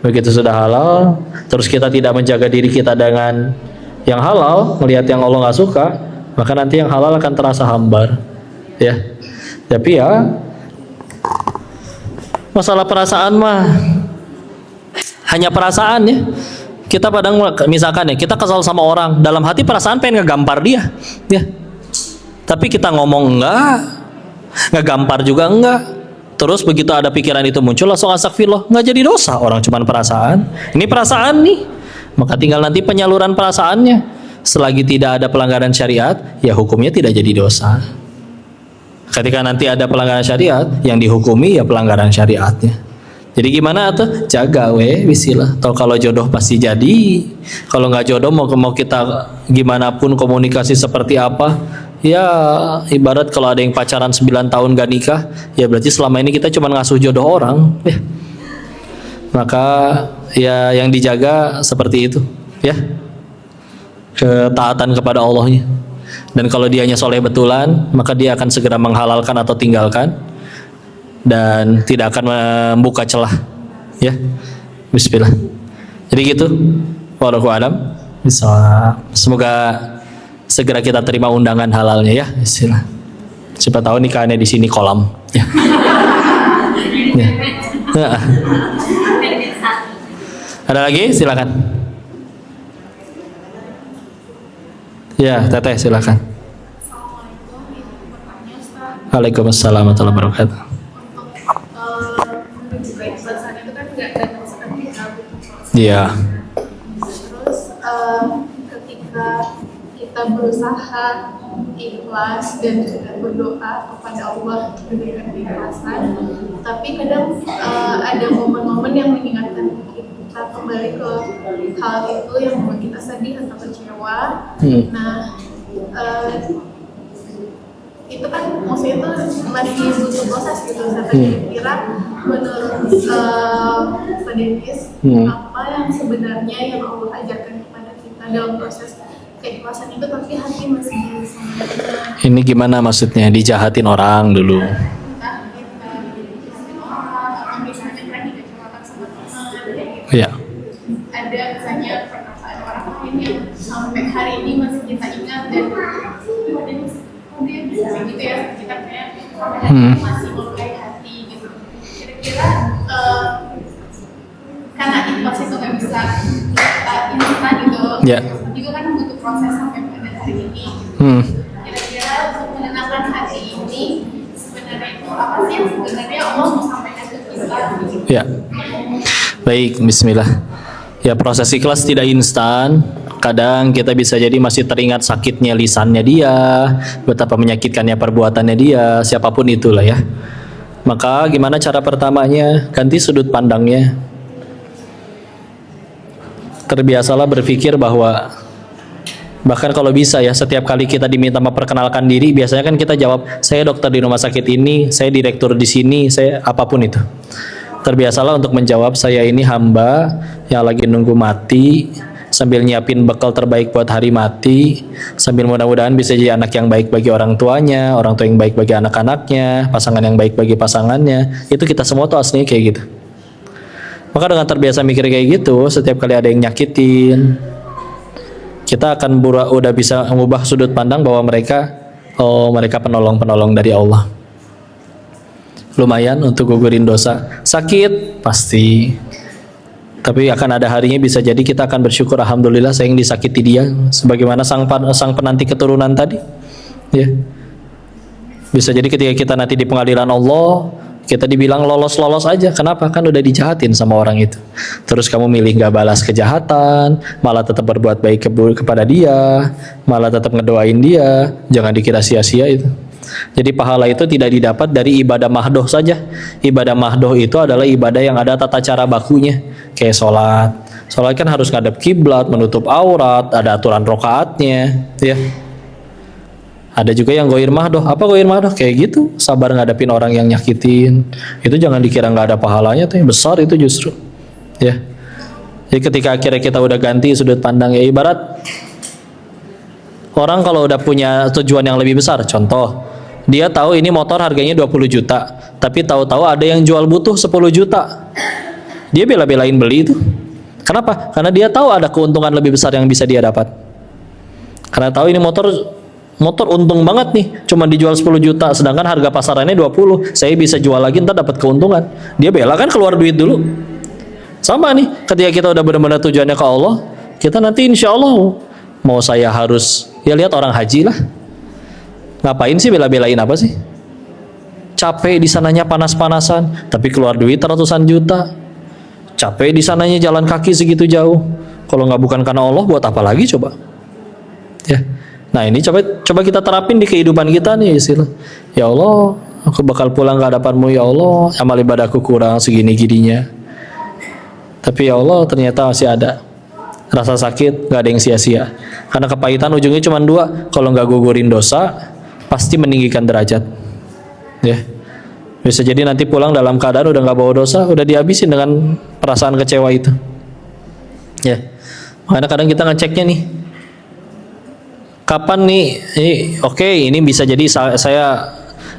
Begitu sudah halal, terus kita tidak menjaga diri kita dengan yang halal, melihat yang Allah nggak suka, maka nanti yang halal akan terasa hambar, ya. Tapi ya masalah perasaan mah hanya perasaan ya. Kita kadang misalkan ya, kita kesal sama orang, dalam hati perasaan pengen ngegampar dia, ya. Tapi kita ngomong enggak, ngegampar juga enggak. Terus begitu ada pikiran itu muncul, langsung astagfirullah, nggak jadi dosa, orang cuman perasaan. Ini perasaan nih, maka tinggal nanti penyaluran perasaannya. Selagi tidak ada pelanggaran syariat, ya hukumnya tidak jadi dosa. Ketika nanti ada pelanggaran syariat, yang dihukumi ya pelanggaran syariatnya. Jadi gimana tuh? Jaga wisilah. Atau kalau jodoh pasti jadi. Kalau nggak jodoh mau kita gimana pun komunikasi seperti apa, ya ibarat kalau ada yang pacaran 9 tahun gak nikah, ya berarti selama ini kita cuma ngasuh jodoh orang ya. Maka ya yang dijaga seperti itu ya, ketaatan kepada Allahnya. Dan kalau dianya soleh betulan, maka dia akan segera menghalalkan atau tinggalkan dan tidak akan membuka celah ya. Bismillah. Jadi gitu, wallahu alam. Bisa. Semoga segera kita terima undangan halalnya ya. Bismillah. Siapa tahu nikahnya di sini kolam ya. Ya. Ya. Ada lagi? Silakan. Ya, Teteh silakan. Waalaikumsalam warahmatullahi wabarakatuh. Iya. Terus ketika kita berusaha ikhlas dan berdoa kepada Allah dengan keikhlasan, tapi kadang ada momen-momen yang mengingatkan kita kembali ke hal itu yang membuat kita sedih atau kecewa. Nah, itu kan maksudnya itu masih butuh proses gitu. Saya kira menurut Pak Denis, apa yang sebenarnya yang Allah ajarkan kepada kita dalam proses keikhlasan itu, tapi hati masih sama. Ini gimana maksudnya? Dijahatin orang dulu. Entah kita dijahatin orang atau misalnya kan dikecewakan sama teman, Iya. ada misalnya perkataan orang lain yang sampai hari ini masih kita ingat dan dia bisa kayak gitu ya, kita kayak masih melukai hati gitu. Kira-kira karena ikhlas itu nggak bisa instan gitu, juga kan butuh proses sampai pada hari ini. Kira-kira untuk menenangkan hati ini sebenarnya itu apa sih yang sebenarnya Allah mau sampaikan ke kita gitu? Ya. Baik, bismillah. Ya, proses ikhlas tidak instan. Kadang kita bisa jadi masih teringat sakitnya lisannya dia, betapa menyakitkannya perbuatannya dia, siapapun itulah ya. Maka gimana cara pertamanya? Ganti sudut pandangnya. Terbiasalah berpikir bahwa bahkan kalau bisa ya, setiap kali kita diminta memperkenalkan diri, biasanya kan kita jawab, saya dokter di rumah sakit ini, saya direktur di sini, saya apapun itu. Terbiasalah untuk menjawab, saya ini hamba yang lagi nunggu mati, sambil nyiapin bekal terbaik buat hari mati, sambil mudah-mudahan bisa jadi anak yang baik bagi orang tuanya, orang tua yang baik bagi anak-anaknya, pasangan yang baik bagi pasangannya. Itu kita semua tuh aslinya kayak gitu. Maka dengan terbiasa mikir kayak gitu, setiap kali ada yang nyakitin, kita akan udah bisa mengubah sudut pandang bahwa mereka penolong-penolong dari Allah. Lumayan untuk gugurin dosa. Sakit pasti, tapi akan ada harinya bisa jadi kita akan bersyukur, alhamdulillah saya yang disakiti dia, sebagaimana sang penanti keturunan tadi ya. Bisa jadi ketika kita nanti di pengadilan Allah, kita dibilang lolos-lolos aja. Kenapa? Kan udah dijahatin sama orang itu. Terus kamu milih gak balas kejahatan, malah tetap berbuat baik kepada dia, malah tetap ngedoain dia. Jangan dikira sia-sia itu. Jadi pahala itu tidak didapat dari ibadah mahdoh saja. Ibadah mahdoh itu adalah ibadah yang ada tata cara bakunya. Kayak sholat. Sholat kan harus ngadep kiblat, menutup aurat, ada aturan rokaatnya ya. Ada juga yang goir mahdoh. Apa goir mahdoh? Kayak gitu, sabar ngadepin orang yang nyakitin. Itu jangan dikira nggak ada pahalanya tuh, yang besar itu justru ya. Jadi ketika akhirnya kita udah ganti sudut pandang, ya ibarat orang kalau udah punya tujuan yang lebih besar. Contoh, dia tahu ini motor harganya 20 juta, tapi tahu-tahu ada yang jual butuh 10 juta. Dia bela-belain beli itu. Kenapa? Karena dia tahu ada keuntungan lebih besar yang bisa dia dapat. Karena tahu ini motor untung banget nih, cuma dijual 10 juta, sedangkan harga pasarannya 20. Saya bisa jual lagi, ntar dapat keuntungan. Dia bela kan keluar duit dulu. Sama nih, ketika kita udah benar-benar tujuannya ke Allah, kita nanti insya Allah mau saya harus, ya lihat orang haji lah. Ngapain sih bela-belain apa sih? Capek di sananya panas-panasan, tapi keluar duit ratusan juta. Capek di sananya jalan kaki segitu jauh. Kalau nggak bukan karena Allah, buat apa lagi coba? Ya. Nah ini coba kita terapin di kehidupan kita nih istilah. Ya Allah, aku bakal pulang ke hadapan-Mu ya Allah. Amal ibadahku kurang segini-gininya. Tapi ya Allah ternyata masih ada. Rasa sakit gak ada yang sia-sia. Karena kepahitan ujungnya cuma dua. Kalau nggak gugurin dosa, pasti meninggikan derajat. Ya. Bisa jadi nanti pulang dalam keadaan udah nggak bawa dosa, udah dihabisin dengan perasaan kecewa itu. Ya. Makanya kadang kita ngeceknya nih. Kapan nih, oke, ini bisa jadi saya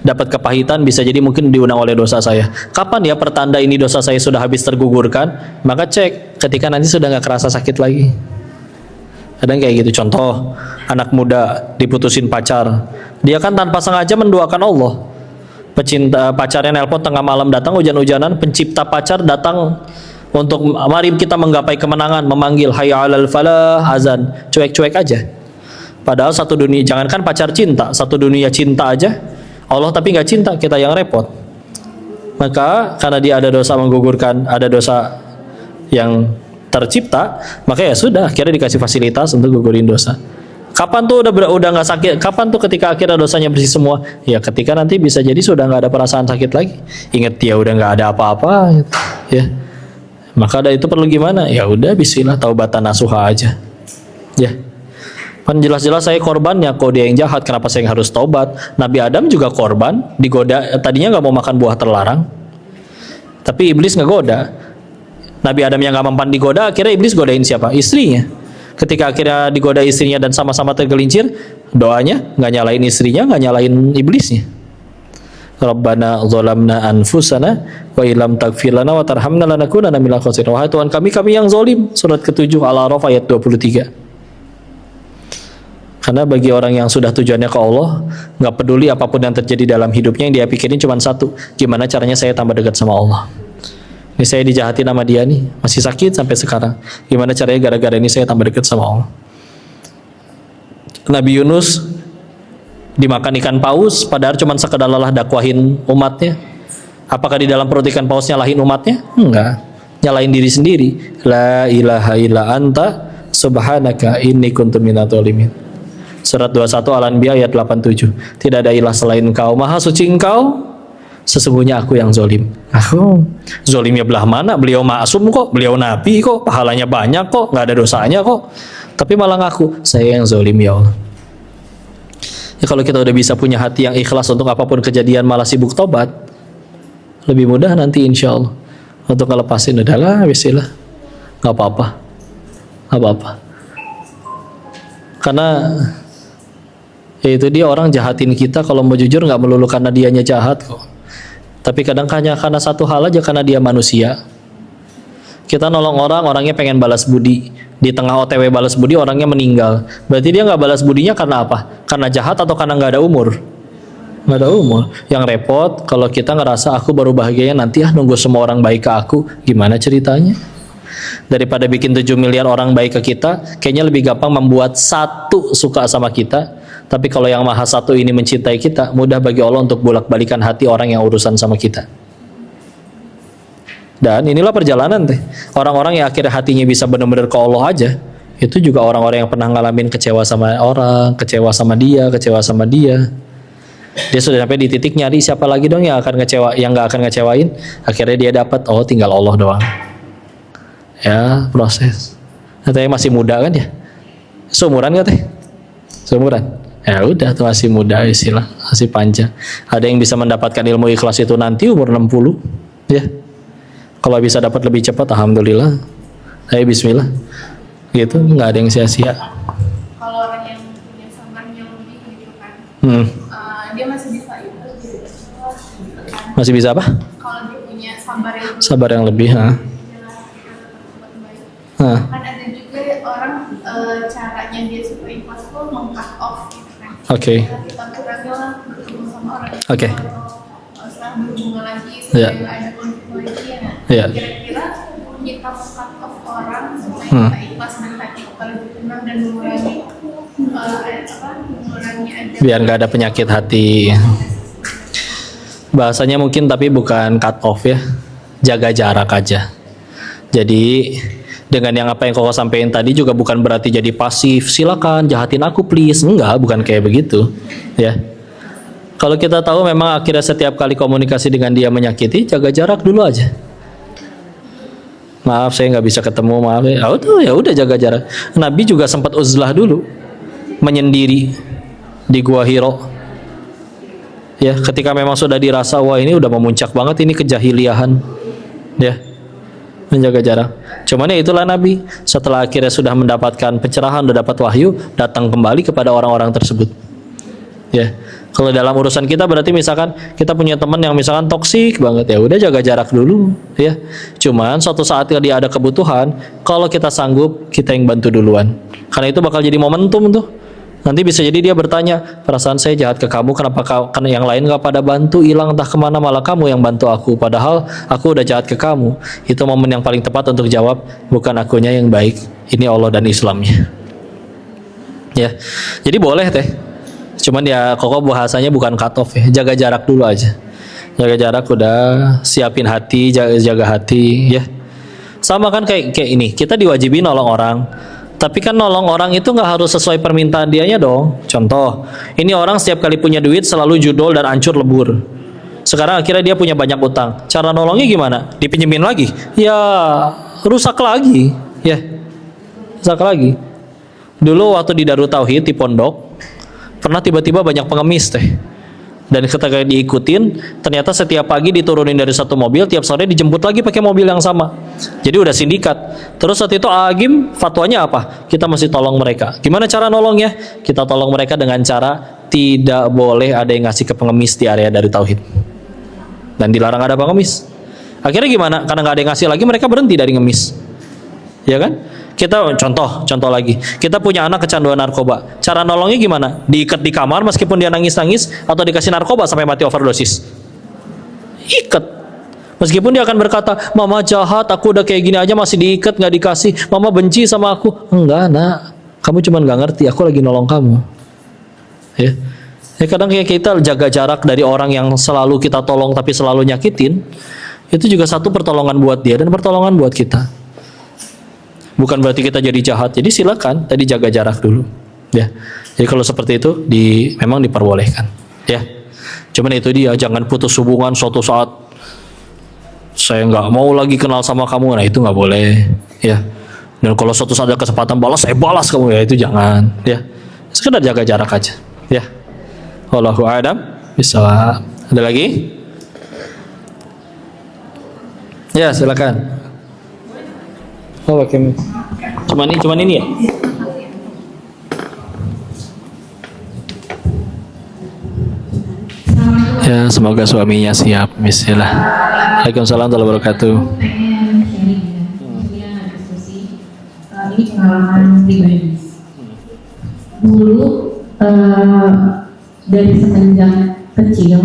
dapat kepahitan, bisa jadi mungkin diundang oleh dosa saya. Kapan ya pertanda ini dosa saya sudah habis tergugurkan? Maka cek ketika nanti sudah nggak kerasa sakit lagi. Kadang kayak gitu. Contoh, anak muda diputusin pacar, dia kan tanpa sengaja mendoakan Allah. Pecinta pacarnya nelpon tengah malam, datang hujan-hujanan, pencipta pacar datang untuk mari kita menggapai kemenangan, memanggil hayya 'alal falah, azan, cuek-cuek aja. Padahal satu dunia, jangankan pacar cinta, satu dunia cinta aja Allah tapi nggak cinta, kita yang repot. Maka karena dia ada dosa menggugurkan, ada dosa yang tercipta, maka ya sudah, akhirnya dikasih fasilitas untuk gugurin dosa. Kapan tuh udah nggak sakit? Kapan tuh ketika akhirnya dosanya bersih semua? Ya ketika nanti bisa jadi sudah nggak ada perasaan sakit lagi. Ingat dia udah nggak ada apa-apa, gitu. Ya. Maka ada itu perlu gimana? Ya udah, bismillah taubatan nasuha aja. Ya. Kan jelas-jelas saya korbannya, kok dia yang jahat, kenapa saya yang harus tobat? Nabi Adam juga korban, digoda, tadinya nggak mau makan buah terlarang, tapi iblis ngegoda. Nabi Adam yang nggak mempan digoda, akhirnya iblis godain siapa? Istrinya. Ketika akhirnya digoda istrinya dan sama-sama tergelincir, doanya nggak nyalain istrinya, nggak nyalain iblisnya. Rabbana zalamna anfusana wa illam taghfir lana wa tarhamna lanakunanna minal khasirin. Wahai Tuhan kami yang zalim. Surat ke-7 Al-A'raf ayat 23. Karena bagi orang yang sudah tujuannya ke Allah, nggak peduli apapun yang terjadi dalam hidupnya, yang dia pikirin cuma satu, gimana caranya saya tambah dekat sama Allah. Ini saya dijahatin sama dia nih, masih sakit sampai sekarang. Gimana caranya gara-gara ini saya tambah dekat sama Allah. Nabi Yunus dimakan ikan paus, padahal cuma sekedar lelah dakwahin umatnya. Apakah di dalam perut ikan paus nyalahin umatnya? Enggak, nyalahin diri sendiri. La ilaha illa anta subhanaka inni kuntu minadz dzalimin. Surat 21 Al-Anbiya ayat 87. Tidak ada ilah selain Engkau, maha suci Engkau, sesungguhnya aku yang zolim. Aku zolimnya belah mana? Beliau maksum kok, beliau nabi kok, pahalanya banyak kok, nggak ada dosanya kok, tapi malah ngaku saya yang zolim ya Allah. Ya, kalau kita udah bisa punya hati yang ikhlas untuk apapun kejadian malah sibuk tobat, lebih mudah nanti insya Allah untuk ngelepasin. Udahlah, bismillah, nggak apa-apa, nggak apa-apa. Karena ya itu dia, orang jahatin kita kalau mau jujur nggak melulu karena dianya jahat kok, tapi kadang hanya karena satu hal aja, karena dia manusia. Kita nolong orang, orangnya pengen balas budi, di tengah OTW balas budi orangnya meninggal, berarti dia nggak balas budinya karena apa? Karena jahat atau karena nggak ada umur? Nggak ada umur. Yang repot kalau kita ngerasa aku baru bahagianya nanti nunggu semua orang baik ke aku. Gimana ceritanya? Daripada bikin 7 miliar orang baik ke kita, kayaknya lebih gampang membuat satu suka sama kita. Tapi kalau yang maha satu ini mencintai kita, mudah bagi Allah untuk bolak-balikan hati orang yang urusan sama kita. Dan inilah perjalanan teh. Orang-orang yang akhirnya hatinya bisa benar-benar ke Allah aja, itu juga orang-orang yang pernah ngalamin kecewa sama orang, kecewa sama dia, kecewa sama dia. Dia sudah sampai di titik nyari siapa lagi dong yang akan ngecewa, yang nggak akan ngecewain. Akhirnya dia dapat, oh tinggal Allah doang. Ya, proses. Katanya masih muda kan ya? Seumuran nggak teh? Seumuran. Ya udah tuh, masih muda istilah, masih panjang. Ada yang bisa mendapatkan ilmu ikhlas itu nanti umur 60 ya. Kalau bisa dapat lebih cepat alhamdulillah. Ayo bismillah. Gitu, nggak ada yang sia-sia. Kalau orang yang punya sabar yang lebih gitu kan, dia masih bisa itu gitu kan. Masih bisa apa? Kalau dia punya Sabar yang lebih, ha. Kan ada juga orang caranya dia supaya ikhlas tuh meng-cut off gitu kan. Oke. Kita kurangnya bertemu sama orang. Oke. Setelah berhubungan lagi supaya nggak ada konflik lagi ya. Iya. Kira-kira kita meng-cut off orang supaya kita ikhlas dan hati kita lebih tenang dan mengurangi ada. Biar nggak ada penyakit hati. Bahasanya mungkin tapi bukan cut off ya. Jaga jarak aja. Jadi dengan yang apa yang kau sampaikan tadi juga bukan berarti jadi pasif, silakan jahatin aku please, enggak, bukan kayak begitu ya. Kalau kita tahu memang akhirnya setiap kali komunikasi dengan dia menyakiti, jaga jarak dulu aja. Maaf saya nggak bisa ketemu, maaf ya udah jaga jarak. Nabi juga sempat uzlah dulu, menyendiri di Gua Hiro ya, ketika memang sudah dirasa wah ini udah memuncak banget ini kejahiliahan ya, menjaga jarak. Cuman ya itulah Nabi, setelah akhirnya sudah mendapatkan pencerahan, sudah dapat wahyu, datang kembali kepada orang-orang tersebut ya. Kalau dalam urusan kita berarti misalkan kita punya teman yang misalkan toksik banget, ya udah jaga jarak dulu ya. Cuman suatu saat dia ada kebutuhan, kalau kita sanggup kita yang bantu duluan, karena itu bakal jadi momentum tuh. Nanti bisa jadi dia bertanya, perasaan saya jahat ke kamu, kenapa karena yang lain gak pada bantu, hilang entah kemana, malah kamu yang bantu aku, padahal aku udah jahat ke kamu. Itu momen yang paling tepat untuk jawab, bukan akunya yang baik, ini Allah dan Islamnya ya. Jadi boleh teh, cuman ya kok bahasanya bukan cut off ya, jaga jarak dulu aja. Jaga jarak, udah siapin hati, jaga hati ya. Sama kan kayak ini, kita diwajibin nolong orang, tapi kan nolong orang itu nggak harus sesuai permintaan dianya dong. Contoh, ini orang setiap kali punya duit selalu judol dan hancur lebur. Sekarang akhirnya dia punya banyak utang. Cara nolongnya gimana? Dipinjemin lagi? Ya rusak lagi, ya rusak lagi. Dulu waktu di Darut Tauhid di pondok, pernah tiba-tiba banyak pengemis teh. Dan ketika diikutin, ternyata setiap pagi diturunin dari satu mobil, tiap sore dijemput lagi pakai mobil yang sama. Jadi udah sindikat. Terus saat itu Agim fatwanya apa? Kita mesti tolong mereka. Gimana cara nolongnya? Kita tolong mereka dengan cara tidak boleh ada yang ngasih ke pengemis di area Darut Tauhid. Dan dilarang ada pengemis. Akhirnya gimana? Karena nggak ada yang ngasih lagi, mereka berhenti dari ngemis. Ya kan? Kita contoh lagi. Kita punya anak kecanduan narkoba. Cara nolongnya gimana? Diikat di kamar meskipun dia nangis-nangis, atau dikasih narkoba sampai mati overdosis? Ikat. Meskipun dia akan berkata, "Mama jahat, aku udah kayak gini aja masih diikat, nggak dikasih. Mama benci sama aku." Enggak, nak. Kamu cuma nggak ngerti. Aku lagi nolong kamu. Ya. Kadang kayak kita jaga jarak dari orang yang selalu kita tolong tapi selalu nyakitin. Itu juga satu pertolongan buat dia dan pertolongan buat kita. Bukan berarti kita jadi jahat. Jadi silakan tadi jaga jarak dulu. Ya. Jadi kalau seperti itu memang diperbolehkan. Ya. Cuman itu dia, jangan putus hubungan suatu saat saya nggak mau lagi kenal sama kamu. Nah itu nggak boleh. Ya. Dan kalau suatu saat ada kesempatan balas, saya balas kamu, ya itu jangan. Ya. Sekedar jaga jarak aja. Ya. Wallahu a'lam bishawab. Ada lagi? Ya silakan. Oh, oke. Cuman ini ya? Ya, semoga suaminya siap. Bismillah. Waalaikumsalam warahmatullahi wabarakatuh. Pengen sharing ya, kemudian ada diskusi. Ini pengalaman pribadi. Dulu dari semenjak kecil,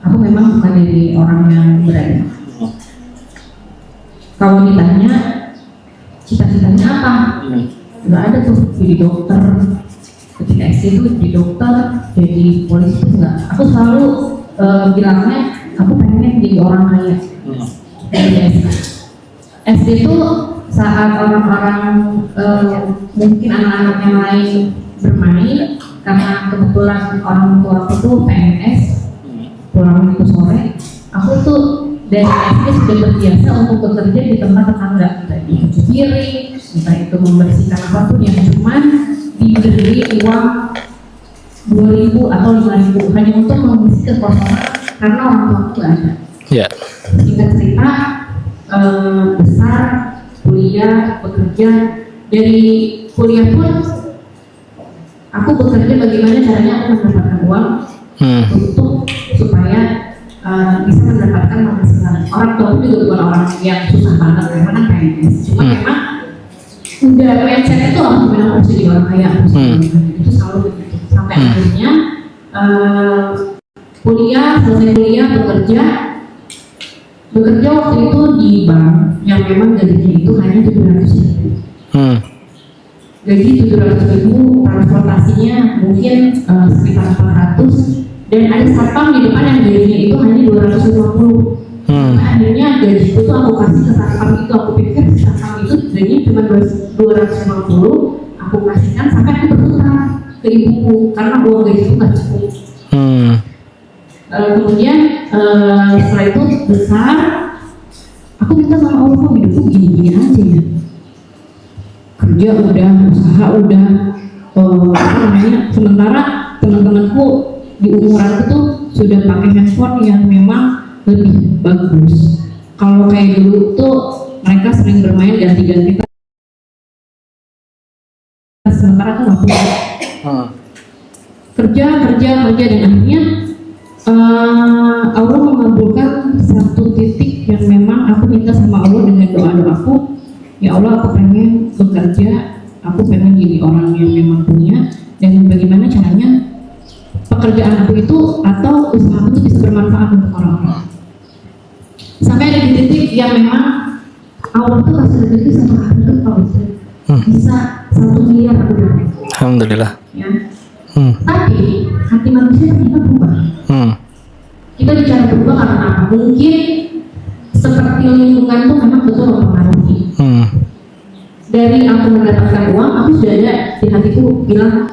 aku memang bukan dari orang yang berani. Kalau ditanya cita-citanya apa, nggak ada tuh jadi dokter. Ketika SD itu jadi dokter, jadi polisi itu nggak. Aku selalu bilangnya aku pengennya jadi orang kaya dari SD. SD itu saat orang-orang mungkin anak-anak yang lain bermain, karena kebetulan orang tua aku tuh PNS, pulang itu sore, aku tuh dari SD sudah terbiasa untuk bekerja di tempat tetangga, entah itu cuci piring, entah itu membersihkan apapun yang cuman diberi uang 2.000 atau 5.000 hanya untuk mengisi kekosongan karena orang tua aku nggak ada. Ya. Singkat cerita, besar, kuliah, bekerja. Dari kuliah pun aku bekerja bagaimana caranya aku mendapatkan uang untuk supaya bisa mendapatkan penghasilan. Orang tua juga bukan orang yang susah banget, karena kan PNS. Cuma memang udah mindset itu aku memang harus jadi orang kaya, itu selalu begitu. Sampai akhirnya selesai kuliah, bekerja waktu itu di bank yang memang gajinya itu hanya 700.000. Gaji 700.000, transportasinya mungkin sekitar 400, dan ada satpam di depan yang gajinya itu hanya 250. Akhirnya gaji itu aku kasih ke satpam itu, aku pikir satpam itu gajinya cuma 250, aku kasihkan sampai aku berhutang ke ibuku karena uang gaji itu nggak cukup. Kemudian setelah itu besar, aku minta sama Allah, kok hidupku gini-gini aja ya, kerja udah, usaha udah, sementara teman-temanku di umuranku tuh sudah pakai handphone yang memang lebih bagus. Kalau kayak dulu tuh mereka sering bermain ganti-ganti, sementara aku nggak punya. Kerja dan akhirnya Allah mengabulkan satu titik yang memang aku minta sama Allah dengan doa-doaku. Ya Allah, aku pengen bekerja, aku pengen jadi orang yang memang punya, dan bagaimana caranya pekerjaan aku itu atau usaha itu bisa bermanfaat untuk orang-orang. Sampai ada di titik yang memang Allah tuh kasih rezeki sama hari itu bisa 1 miliar aku dapat. Alhamdulillah. Ya. Tapi hati manusia ternyata berubah. Kita bicara berubah karena apa? Mungkin seperti lingkungan tuh memang betul mempengaruhi. Dari aku mendapatkan uang, aku sudah ada di hatiku bilang,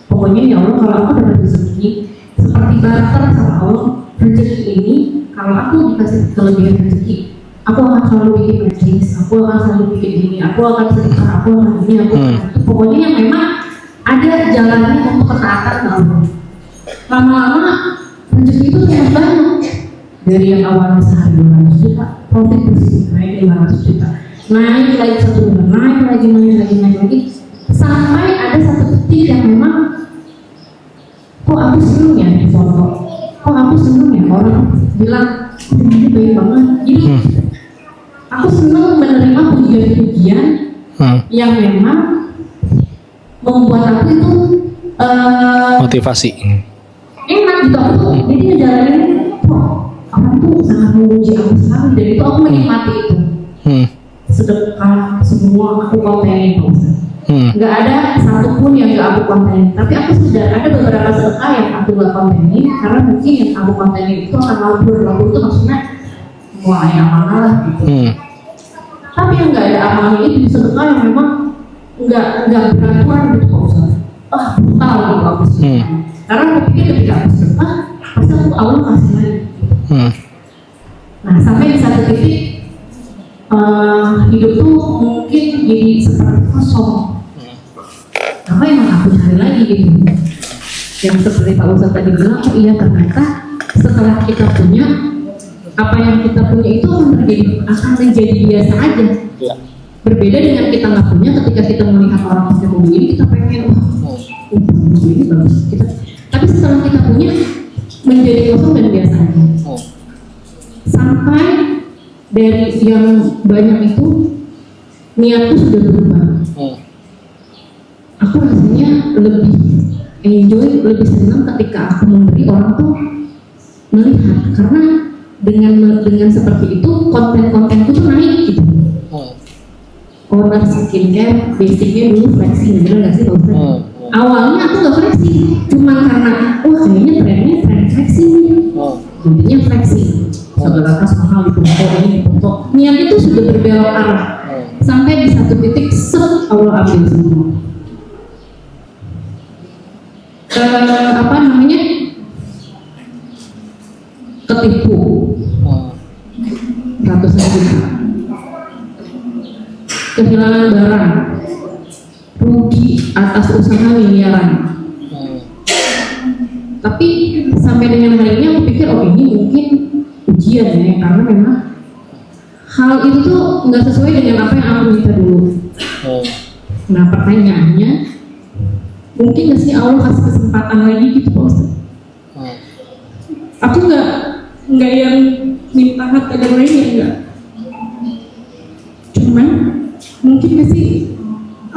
pokoknya ya Allah, kalau aku dapat rezeki seperti barter sama Allah, rezeki ini kalau aku dikasih kelebihan rezeki, aku akan selalu bikin majelis, aku akan selalu bikin ini, aku akan sedekah, aku akan ini, aku akan itu. Pokoknya yang memang ada jalannya untuk ketaatan ke Allah. Lama-lama rezeki itu sangat banyak. Dari yang awalnya sehari 200 juta, profit bersih naik 500 juta, naik lagi 1 bulan, naik lagi, sampai ada satu titik yang memang kok aku seneng ya di foto, kok aku seneng ya orang bilang ini baik banget. Jadi aku seneng menerima pujian-pujian yang memang membuat aku itu Motivasi. enak gitu. Aku tuh jadi ngejalanin kok orang tuh sangat memuji aku sekali, dan itu aku menikmati itu. Sedekah semua aku kontenin Pak Ustaz. Nggak ada satupun yang nggak aku kontenin, tapi aku sudah ada beberapa sedekah yang aku nggak kontenin karena mungkin yang aku kontenin itu akan labur itu maksudnya mulai amanah lah gitu. Tapi yang nggak ada amalnya itu di sedekah yang memang nggak beraturan gitu Pak Ustaz. Brutal gitu aku sedekah. Karena aku pikir ketika aku sedekah pasti aku Allah kasih lagi. Nah sampai di satu titik hidup tuh mungkin jadi seperti kosong. Apa yang aku cari lagi gitu? Yang seperti Pak Ustadz tadi bilang, oh iya ternyata setelah kita punya apa yang kita punya itu akan menjadi biasa aja. Berbeda dengan kita nggak punya, ketika kita melihat orang pakai mobil ini kita pengen mobil ini bagus. Tapi setelah kita punya menjadi kosong dan biasa aja. Sampai dari yang banyak itu niatku sudah berubah. Aku rasanya lebih enjoy, lebih senang ketika aku memberi orang tuh melihat, karena dengan seperti itu konten-kontenku tuh naik gitu. Owner skincare basicnya dulu flexing, bener nggak sih Pak Ustadz? Awalnya aku nggak flexing, cuma karena kayaknya trennya tren flexing nih, jadinya flexing. Segala kas mahal di foto, niat itu sudah berbelok arah sampai di satu titik Allah ambil semua. Ketipu ratusan juta, kehilangan barang, rugi atas usaha miliaran. Tapi sampai dengan hari ini aku pikir ini mungkin ujian ya, karena memang hal itu tuh nggak sesuai dengan apa yang aku minta dulu. Nah pertanyaannya, mungkin nggak sih Allah kasih kesempatan lagi gitu Pak Ustadz? Aku nggak yang minta harta dan lainnya, enggak. Cuman mungkin nggak sih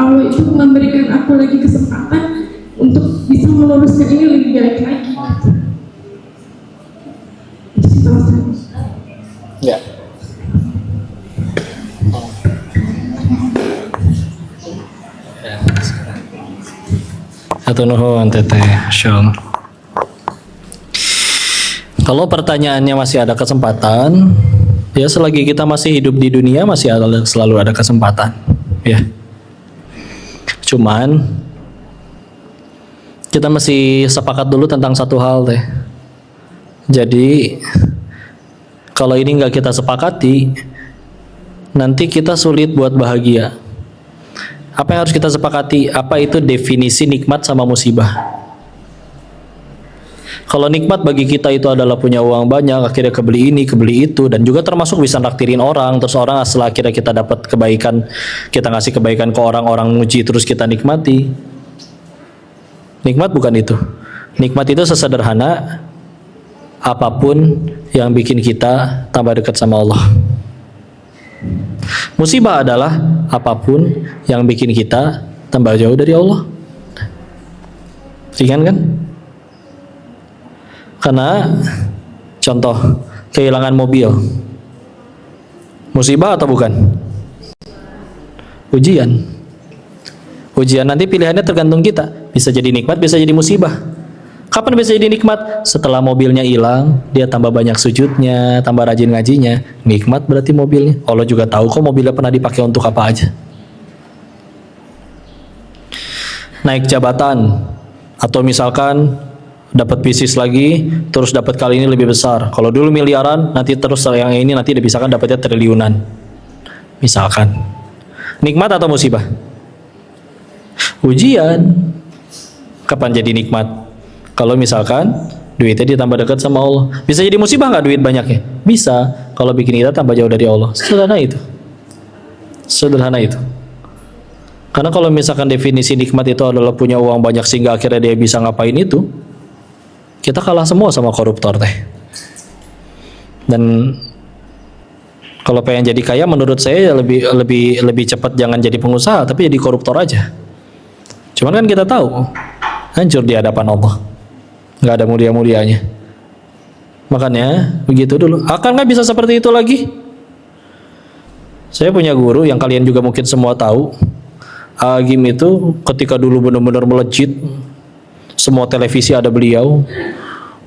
Allah itu memberikan aku lagi kesempatan untuk bisa meluruskan ini lebih baik lagi. Itu sih Pak Ustadz. Ya. Satu nuhun teteh, Syom. Kalau pertanyaannya masih ada kesempatan, ya selagi kita masih hidup di dunia masih selalu ada kesempatan, ya. Cuman kita masih sepakat dulu tentang satu hal teh. Jadi kalau ini nggak kita sepakati, nanti kita sulit buat bahagia. Apa yang harus kita sepakati? Apa itu definisi nikmat sama musibah? Kalau nikmat bagi kita itu adalah punya uang banyak, akhirnya kebeli ini, kebeli itu, dan juga termasuk bisa naktirin orang, terus orang setelah akhirnya kita dapat kebaikan, kita ngasih kebaikan ke orang muji, terus kita nikmati. Nikmat bukan itu. Nikmat itu sesederhana apapun yang bikin kita tambah dekat sama Allah. Musibah adalah apapun yang bikin kita tambah jauh dari Allah. Ringan kan? Karena contoh kehilangan mobil, musibah atau bukan? Ujian. Ujian nanti pilihannya tergantung kita. Bisa jadi nikmat, bisa jadi musibah. Kapan bisa jadi nikmat? Setelah mobilnya hilang, dia tambah banyak sujudnya, tambah rajin ngajinya. Nikmat berarti mobilnya. Allah juga tahu kok mobilnya pernah dipakai untuk apa aja. Naik jabatan, atau misalkan dapat bisnis lagi, terus dapat kali ini lebih besar. Kalau dulu miliaran, nanti terus yang ini nanti misalkan dapatnya triliunan. Misalkan. Nikmat atau musibah? Ujian. Kapan jadi nikmat? Kalau misalkan duitnya ditambah dekat sama Allah. Bisa jadi musibah nggak duit banyaknya? Bisa. Kalau bikin kita tambah jauh dari Allah. Sederhana itu. Sederhana itu. Karena kalau misalkan definisi nikmat itu adalah punya uang banyak sehingga akhirnya dia bisa ngapain itu, kita kalah semua sama koruptor teh. Dan kalau pengen jadi kaya, menurut saya lebih cepat jangan jadi pengusaha, tapi jadi koruptor aja. Cuman kan kita tahu, hancur di hadapan Allah, nggak ada mulia-mulianya. Makanya begitu dulu. Akan nggak bisa seperti itu lagi? Saya punya guru yang kalian juga mungkin semua tahu. Agim itu ketika dulu benar-benar melejit, semua televisi ada beliau,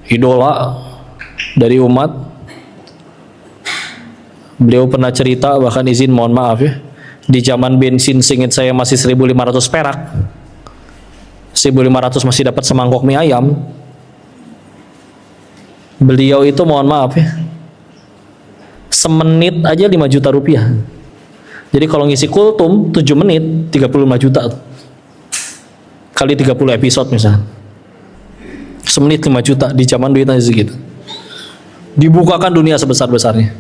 idola dari umat. Beliau pernah cerita, bahkan izin mohon maaf ya, di zaman bensin seingat saya masih 1.500 perak, 1.500 masih dapat semangkok mie ayam. Beliau itu mohon maaf ya, semenit aja 5 juta rupiah. Jadi kalau ngisi kultum 7 menit 35 juta tuh. Kali 30 episode misalnya, semenit 5 juta, di zaman duitnya segitu. Dibukakan dunia sebesar-besarnya.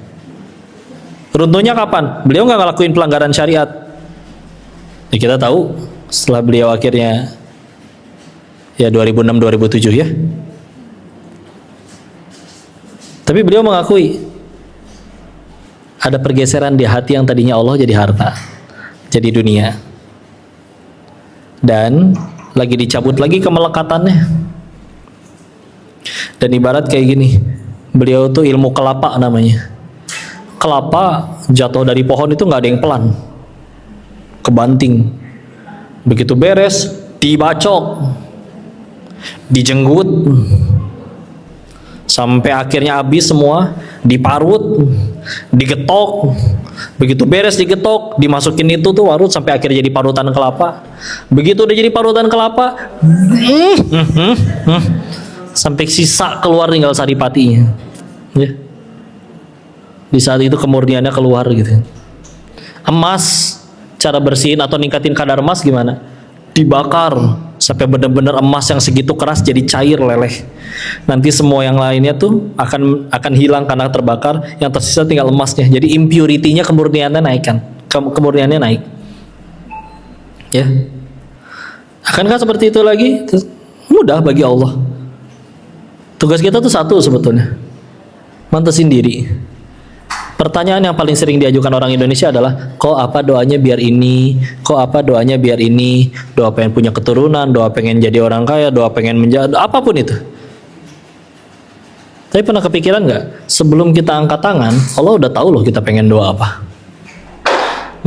Runtuhnya kapan? Beliau nggak ngelakuin pelanggaran syariat. Ya kita tahu setelah beliau akhirnya ya 2006-2007 ya. Tapi beliau mengakui ada pergeseran di hati yang tadinya Allah jadi harta, jadi dunia. Dan lagi dicabut lagi kemelekatannya. Dan ibarat kayak gini, beliau tuh ilmu kelapa namanya. Kelapa jatuh dari pohon itu nggak ada yang pelan, kebanting. Begitu beres, dibacok, dijenggut, sampai akhirnya habis semua, diparut, digetok. Begitu beres digetok, dimasukin itu tuh warut sampai akhirnya jadi parutan kelapa. Begitu udah jadi parutan kelapa, sampai sisa keluar tinggal saripatinya. Ya. Di saat itu kemurniannya keluar gitu. Emas, cara bersihin atau ningkatin kadar emas gimana? Dibakar sampai benar-benar emas yang segitu keras jadi cair leleh. Nanti semua yang lainnya tuh akan hilang karena terbakar, yang tersisa tinggal emasnya. Jadi impurity-nya, kemurniannya naikkan. Kemurniannya naik. Ya. Akankah seperti itu lagi? Mudah bagi Allah. Tugas kita tuh satu sebetulnya. Mantesin diri. Pertanyaan yang paling sering diajukan orang Indonesia adalah, kok apa doanya biar ini, kok apa doanya biar ini, doa pengen punya keturunan, doa pengen jadi orang kaya, doa pengen menjadi apapun itu. Tapi pernah kepikiran nggak, sebelum kita angkat tangan, Allah udah tahu loh kita pengen doa apa.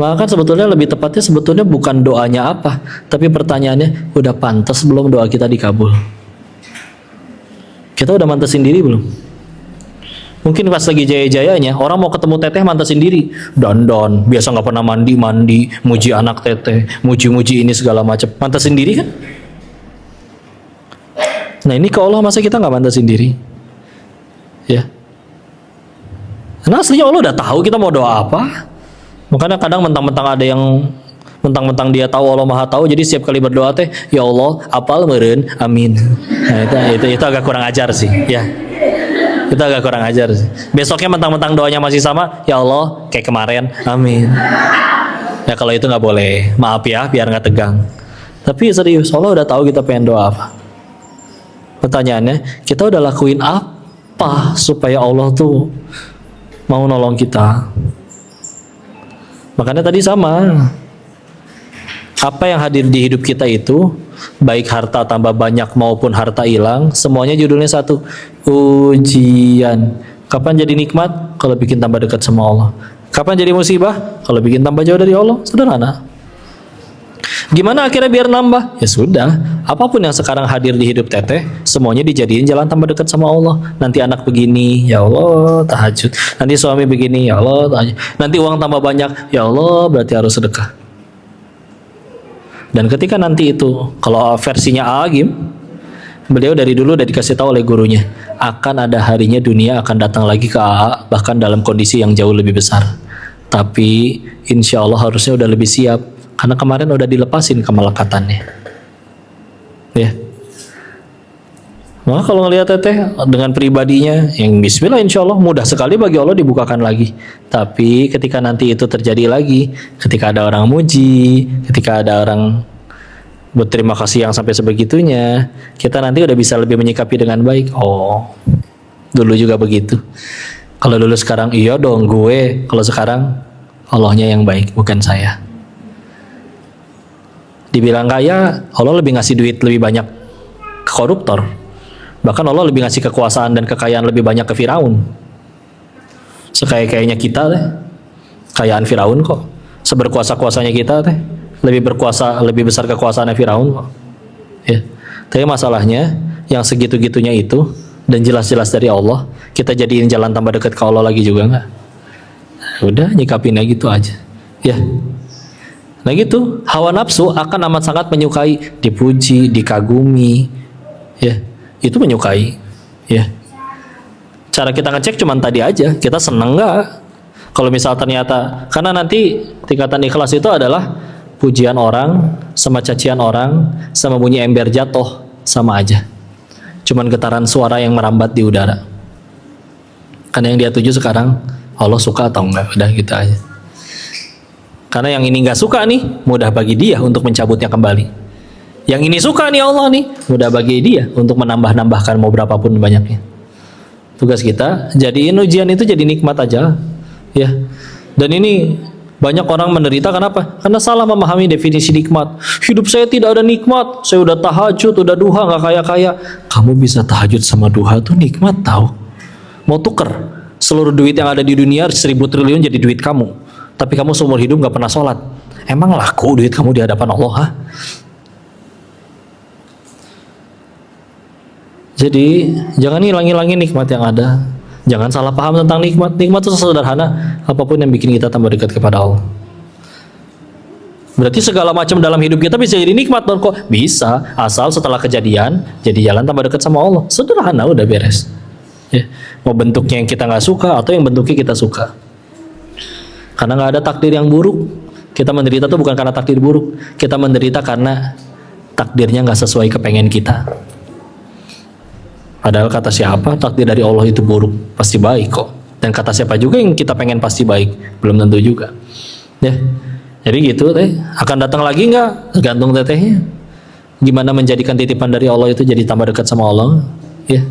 Maka sebetulnya lebih tepatnya sebetulnya bukan doanya apa, tapi pertanyaannya, udah pantas belum doa kita dikabul? Kita udah mantesin diri belum? Mungkin pas lagi jaya-jayanya, orang mau ketemu teteh mantesin diri, dandan, biasa nggak pernah mandi, muji anak teteh, muji-muji ini segala macam, mantesin diri kan? Nah ini ke Allah masa kita nggak mantesin diri? Ya. Karena aslinya Allah udah tahu kita mau doa apa. Makanya kadang mentang-mentang ada yang mentang-mentang dia tahu, Allah Maha tahu, jadi setiap kali berdoa teh, ya Allah, apal meureun, amin. Nah itu agak kurang ajar sih, ya. Kita agak kurang ajar sih. Besoknya mentang-mentang doanya masih sama, ya Allah kayak kemarin, amin. Ya kalau itu nggak boleh, maaf ya, biar nggak tegang. Tapi serius, Allah udah tahu kita pengen doa apa. Pertanyaannya, kita udah lakuin apa supaya Allah tuh mau nolong kita? Makanya tadi sama, apa yang hadir di hidup kita itu, baik harta tambah banyak maupun harta hilang, semuanya judulnya satu, ujian. Kapan jadi nikmat? Kalau bikin tambah dekat sama Allah. Kapan jadi musibah? Kalau bikin tambah jauh dari Allah. Sederhana. Gimana akhirnya biar nambah? Ya sudah, apapun yang sekarang hadir di hidup teteh, semuanya dijadiin jalan tambah dekat sama Allah. Nanti anak begini, ya Allah tahajud. Nanti suami begini, ya Allah tahajud. Nanti uang tambah banyak, ya Allah berarti harus sedekah. Dan ketika nanti itu, kalau versinya Agim, Beliau dari dulu udah dikasih tahu oleh gurunya, akan ada harinya dunia akan datang lagi ke AA, bahkan dalam kondisi yang jauh lebih besar. Tapi insya Allah harusnya udah lebih siap, karena kemarin udah dilepasin kemelekatannya. Ya. Nah, kalau ngelihat teteh dengan pribadinya, yang bismillah insya Allah mudah sekali bagi Allah dibukakan lagi. Tapi ketika nanti itu terjadi lagi, ketika ada orang muji, ketika ada orang berterima kasih yang sampai sebegitunya, kita nanti udah bisa lebih menyikapi dengan baik. Oh, dulu juga begitu. Kalau dulu sekarang iya dong gue, kalau sekarang Allahnya yang baik, bukan saya. Dibilang kaya, Allah lebih ngasih duit lebih banyak ke koruptor. Bahkan Allah lebih ngasih kekuasaan dan kekayaan lebih banyak ke Firaun. Sekaya-kayanya kita teh, kekayaan Firaun kok. Seberkuasa-kuasanya kita teh, lebih berkuasa, lebih besar kekuasaannya Firaun kok. Ya. Tapi masalahnya yang segitu-gitunya itu dan jelas-jelas dari Allah, kita jadiin jalan tambah dekat ke Allah lagi juga enggak? Udah nyikapinnya gitu aja. Ya. Nah gitu, hawa nafsu akan amat sangat menyukai dipuji, dikagumi. Ya. Itu menyukai, ya. Cara kita ngecek cuman tadi aja, kita seneng nggak? Kalau misal ternyata, karena nanti tingkatan ikhlas itu adalah pujian orang, sama cacian orang, sama bunyi ember jatuh, sama aja. Cuman getaran suara yang merambat di udara. Karena yang dia tuju sekarang, Allah suka atau enggak, udah gitu aja. Karena yang ini nggak suka nih, mudah bagi dia untuk mencabutnya kembali. Yang ini suka nih Allah nih, mudah bagi dia untuk menambah-nambahkan mau berapapun banyaknya. Tugas kita jadiin ujian itu jadi nikmat aja, ya. Dan ini banyak orang menderita kenapa? Karena salah memahami definisi nikmat. Hidup saya tidak ada nikmat, saya udah tahajud, udah duha, nggak kaya-kaya. Kamu bisa tahajud sama duha tuh nikmat tahu. Mau tuker seluruh duit yang ada di dunia 1.000 triliun jadi duit kamu, tapi kamu seumur hidup nggak pernah sholat. Emang laku duit kamu di hadapan Allah? Ha? Jadi jangan hilang-hilangin nikmat yang ada. Jangan salah paham tentang nikmat. Nikmat itu sederhana apapun yang bikin kita tambah dekat kepada Allah. Berarti segala macam dalam hidup kita bisa jadi nikmat dong kok? Bisa, asal setelah kejadian jadi jalan tambah dekat sama Allah. Sederhana, udah beres. Ya. Mau bentuknya yang kita nggak suka atau yang bentuknya kita suka. Karena nggak ada takdir yang buruk. Kita menderita tuh bukan karena takdir buruk. Kita menderita karena takdirnya nggak sesuai kepengen kita. Padahal kata siapa takdir dari Allah itu buruk, pasti baik kok. Dan kata siapa juga yang kita pengen pasti baik, belum tentu juga. Ya, jadi gitu teh. Akan datang lagi nggak? Tergantung tetehnya. Gimana menjadikan titipan dari Allah itu jadi tambah dekat sama Allah? Ya.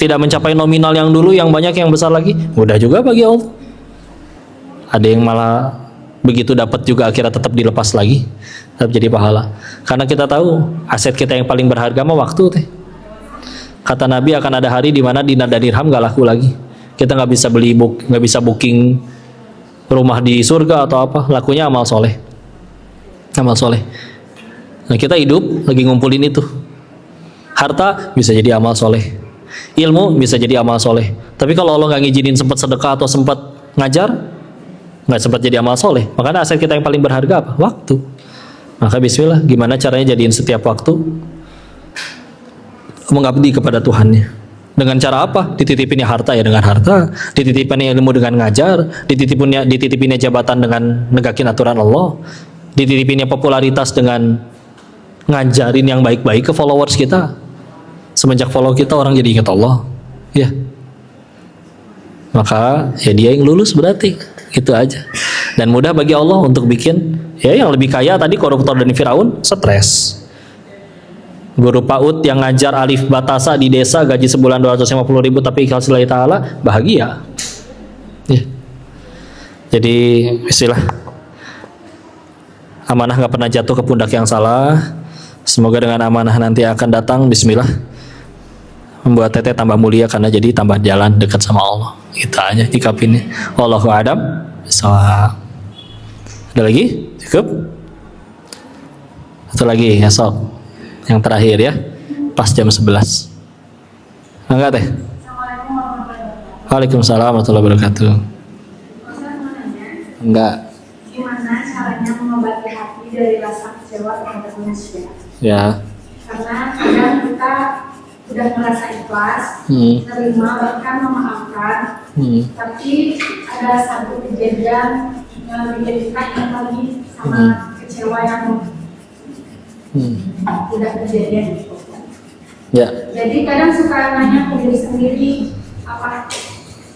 Tidak mencapai nominal yang dulu, yang banyak, yang besar lagi, mudah juga bagi Allah. Ada yang malah begitu dapat juga akhirnya tetap dilepas lagi, tetap jadi pahala. Karena kita tahu aset kita yang paling berharga mah waktu teh. Kata Nabi akan ada hari di mana dinar dan dirham gak laku lagi. Kita nggak bisa beli nggak bisa booking rumah di surga atau apa. Lakunya amal soleh. Amal soleh. Nah kita hidup lagi ngumpulin itu. Harta bisa jadi amal soleh. Ilmu bisa jadi amal soleh. Tapi kalau Allah nggak ngizinin sempat sedekah atau sempat ngajar, nggak sempat jadi amal soleh. Makanya aset kita yang paling berharga apa? Waktu. Maka bismillah, gimana caranya jadiin setiap waktu mengabdi kepada Tuhannya. Dengan cara apa? Dititipinnya harta ya dengan harta, dititipinnya ilmu dengan ngajar, dititipinnya jabatan dengan negakin aturan Allah, dititipinnya popularitas dengan ngajarin yang baik-baik ke followers kita. Semenjak follow kita orang jadi ingat Allah. Ya. Maka ya dia yang lulus berarti. Itu aja. Dan mudah bagi Allah untuk bikin ya yang lebih kaya tadi koruptor dan Firaun stres. Guru PAUD yang ngajar alif batasa di desa gaji sebulan 250.000 tapi ikhlas lillahi ta'ala bahagia ya. Jadi istilah amanah gak pernah jatuh ke pundak yang salah. Semoga dengan amanah nanti akan datang bismillah membuat teteh tambah mulia karena jadi tambah jalan dekat sama Allah. Itu aja tikapinnya. Wallahu a'lam bishawab. Ada lagi? Cukup? Satu lagi ya sob. Yang terakhir ya, pas jam 11. Enggak teh? Waalaikumsalam warahmatullahi wabarakatuh. Enggak. Gimana caranya mengobati hati dari rasa kecewa terhadap manusia? Ya. karena kadang kita udah merasa ikhlas, terima bahkan memaafkan, tapi ada satu kejadian yang bikin kita ingat lagi sama kecewa yang udah kejadian. Ya. Jadi kadang suka nanya ke diri sendiri, apa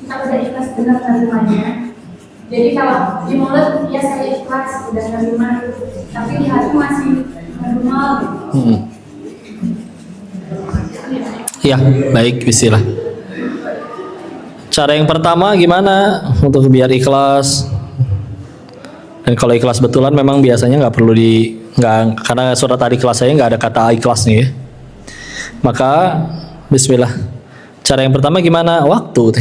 kita udah ikhlas benar nerimanya? Jadi kalau di mulut ya saya ikhlas udah nerima, tapi di hati masih ngedumel. Ya, baik, bismillah. Cara yang pertama gimana untuk biar ikhlas? Dan kalau ikhlas betulan memang biasanya nggak perlu karena surat al-ikhlas saya nggak ada kata ikhlas nih ya. Maka bismillah. Cara yang pertama gimana? Waktu.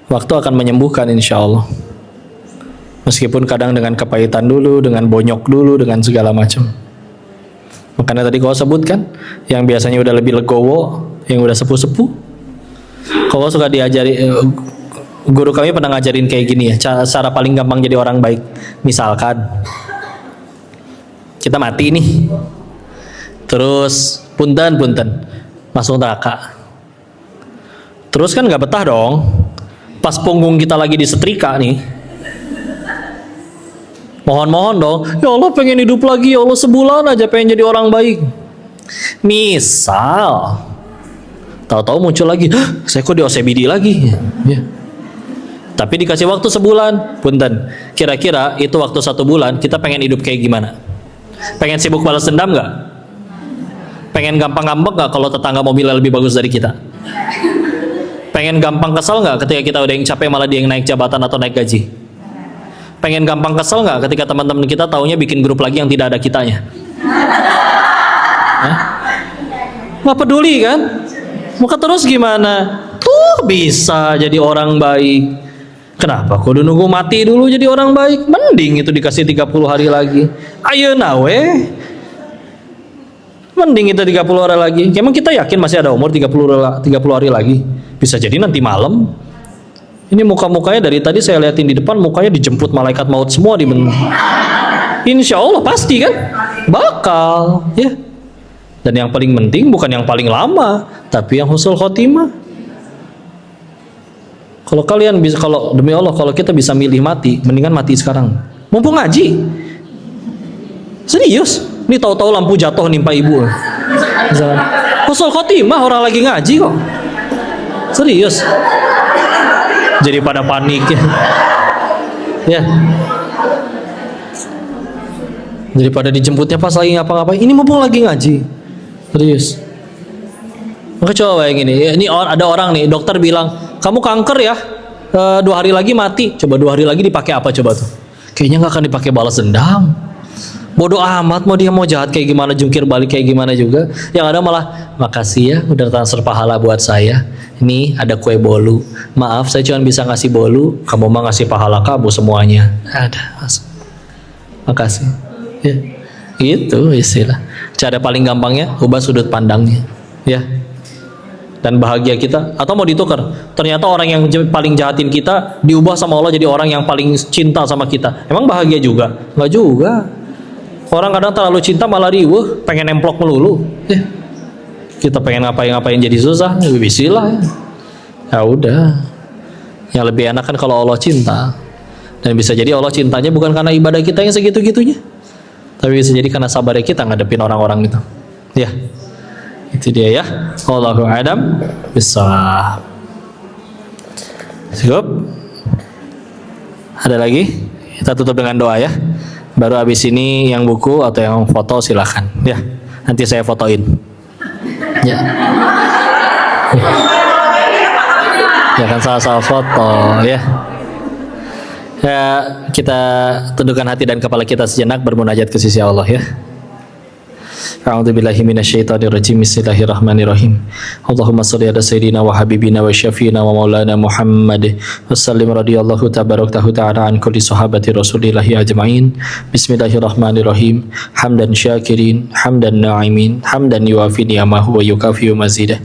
Waktu akan menyembuhkan insya Allah. Meskipun kadang dengan kepahitan dulu, dengan bonyok dulu, dengan segala macam. Makanya tadi kau sebutkan, yang biasanya udah lebih legowo, yang udah sepuh-sepuh. Kau suka diajari, guru kami pernah ngajarin kayak gini ya, cara paling gampang jadi orang baik. Misalkan, kita mati nih. Terus punten masuk neraka. Terus kan nggak betah dong. Pas punggung kita lagi disetrika nih, mohon dong, ya Allah pengen hidup lagi, ya Allah sebulan aja pengen jadi orang baik. Misal, tahu-tahu muncul lagi, saya kok di OCBD lagi. Ya. Tapi dikasih waktu sebulan, punten. Kira-kira itu waktu 1 bulan kita pengen hidup kayak gimana? Pengen sibuk balas dendam nggak? Pengen gampang ngambek nggak kalau tetangga mobilnya lebih bagus dari kita? Pengen gampang kesel nggak ketika kita udah yang capek malah dia yang naik jabatan atau naik gaji? Pengen gampang kesel nggak ketika teman-teman kita taunya bikin grup lagi yang tidak ada kitanya? Nggak peduli kan? Maka terus gimana? Tuh bisa jadi orang baik. Kenapa kudu nunggu mati dulu jadi orang baik? Mending itu dikasih 30 hari lagi. Ayo nawe. Mending itu 30 hari lagi. Emang kita yakin masih ada umur 30 hari lagi? Bisa jadi nanti malam. Ini muka-mukanya dari tadi saya liatin di depan, mukanya dijemput malaikat maut semua di Insya Allah pasti kan? Bakal ya. Dan yang paling penting bukan yang paling lama, tapi yang husnul khotimah. Kalau kalian bisa, kalau demi Allah, kalau kita bisa milih mati, mendingan mati sekarang. Mumpung ngaji. Serius. Ini tahu-tahu lampu jatuh nimpa ibu. Husnul khotimah orang lagi ngaji kok. Serius. Jadi pada panik ya. Ya. Jadi pada dijemputnya pas lagi ngapa-ngapain. Ini mumpung lagi ngaji. Serius. Maka coba bayangin ini ada orang nih, dokter bilang, kamu kanker ya, 2 hari lagi mati. Coba 2 hari lagi dipakai apa coba tuh? Kayaknya nggak akan dipakai balas dendam. Bodoh amat mau dia mau jahat kayak gimana, jungkir balik kayak gimana juga. Yang ada malah, makasih ya udah transfer pahala buat saya. Ini ada kue bolu. Maaf saya cuma bisa ngasih bolu, kamu mah ngasih pahala kamu semuanya. Ada. Makasih. Ya. Itu istilah. Cara paling gampangnya ubah sudut pandangnya. Ya. Dan bahagia kita, atau mau ditukar, ternyata orang yang paling jahatin kita diubah sama Allah jadi orang yang paling cinta sama kita. Emang bahagia juga? Enggak juga. Orang kadang terlalu cinta malah riuh, pengen nemplok melulu. Kita pengen ngapain-ngapain jadi susah, bisilah. Ya udah. Yang lebih enak kan kalau Allah cinta. Dan bisa jadi Allah cintanya bukan karena ibadah kita yang segitu-gitunya, tapi bisa jadi karena sabarnya kita ngadepin orang-orang itu. Ya. Itu dia ya. Wallahu a'lam bishawab. Cukup? Ada lagi? Kita tutup dengan doa ya. Baru habis ini yang buku atau yang foto silahkan ya. Nanti saya fotoin. Ya. Jangan salah-salah foto ya. Ya, kita tundukkan hati dan kepala kita sejenak bermunajat ke sisi Allah ya. A'udzubillahi minasyaitonirrajim. Bismillahirrahmanirrahim. Allahumma shalli ala sayyidina wa habibina wa syafiina wa maulana Muhammad wa sallim radhiyallahu tabaraktahu ta'ala an kulli sahabati rasulillahi ajma'in. Bismillahirrahmanirrahim. Hamdan syakirin, hamdan na'imin, hamdan yuwafi ni'amahu wa yukafi'u mazidah.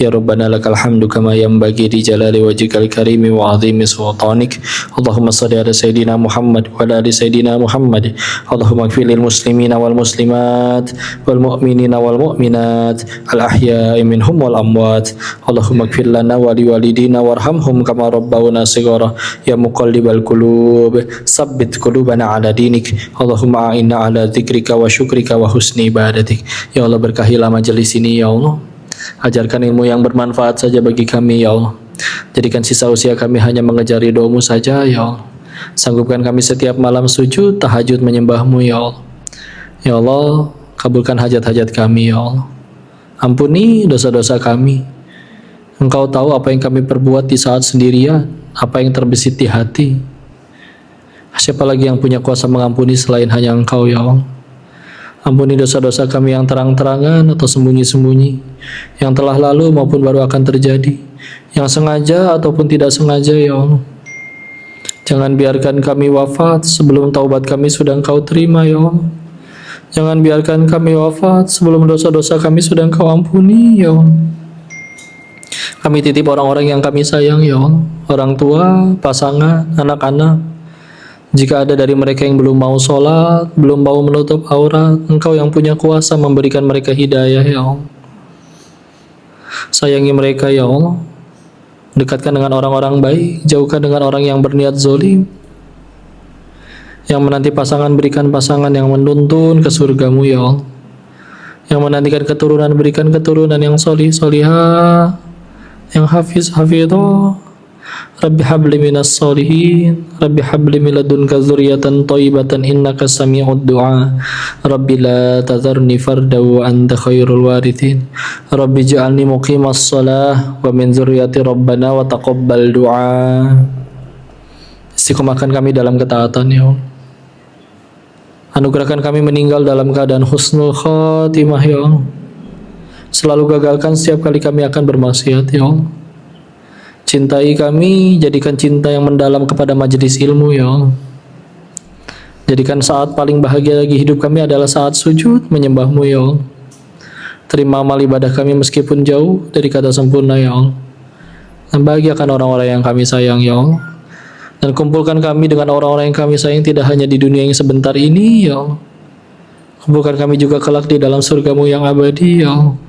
Ya Rabbana lakal hamdu kama yanbaghi li jalali wajhikal karimi wa 'azimi sultanik. Allahumma shalli ala sayyidina Muhammad wa ala ali sayyidina Muhammad. Allahumma ighfir lil muslimina wal muslimat wal mu'minina wal mu'minat al-ahya'i minhum wal amwat. Allahumma ighfir lana wa liwalidina warhamhum kama rabbawna shighara. Ya muqallibal qulub tsabbit qulubana ala dinik. Allahumma a'inna ala dzikrika wa syukrika wa husni ibadatik. Ya Allah, berkahilah majelis ini ya Allah. Ajarkan ilmu yang bermanfaat saja bagi kami ya Allah. Jadikan sisa usia kami hanya mengejar ridho-Mu saja ya Allah. Sanggupkan kami setiap malam sujud tahajud menyembah-Mu ya Allah. Ya Allah, kabulkan hajat-hajat kami ya Allah. Ampuni dosa-dosa kami. Engkau tahu apa yang kami perbuat di saat sendirian, apa yang terbesit di hati. Siapa lagi yang punya kuasa mengampuni selain hanya Engkau ya Allah. Ampuni dosa-dosa kami yang terang-terangan atau sembunyi-sembunyi, yang telah lalu maupun baru akan terjadi, yang sengaja ataupun tidak sengaja ya Allah. Jangan biarkan kami wafat sebelum taubat kami sudah Engkau terima ya Allah. Jangan biarkan kami wafat sebelum dosa-dosa kami sudah Engkau ampuni ya Allah. Kami titip orang-orang yang kami sayang ya Allah, orang tua, pasangan, anak-anak. Jika ada dari mereka yang belum mau sholat, belum mau menutup aurat, Engkau yang punya kuasa memberikan mereka hidayah ya Allah. Sayangi mereka ya Allah. Dekatkan dengan orang-orang baik, jauhkan dengan orang yang berniat zalim. Yang menanti pasangan, berikan pasangan yang menuntun ke surga-Mu ya Allah. Yang menantikan keturunan, berikan keturunan yang solih, solihah, yang hafiz, hafidhah. Rabbi habli minas solihin, Rabbi habli min ladunka dzurriyyatan thayyibatan innaka sami'ud du'a. Rabbi la tadharni farda wa anta khairul warithin. Rabbi ij'alni muqimas shalah wa min dzurriyyati rabbana wa taqabbal du'a. Istiqomahkan kami dalam ketaatan ya Allah. Anugerahkan kami meninggal dalam keadaan husnul khatimah ya Allah. Selalu gagalkan setiap kali kami akan bermaksiat ya Allah. Cintai kami, jadikan cinta yang mendalam kepada majelis ilmu ya Allah. Jadikan saat paling bahagia lagi hidup kami adalah saat sujud menyembah-Mu ya Allah. Terima amal ibadah kami meskipun jauh dari kata sempurna ya Allah. Dan bahagiakan orang-orang yang kami sayang ya Allah. Dan kumpulkan kami dengan orang-orang yang kami sayang tidak hanya di dunia yang sebentar ini ya Allah. Kumpulkan kami juga kelak di dalam surga-Mu yang abadi ya Allah.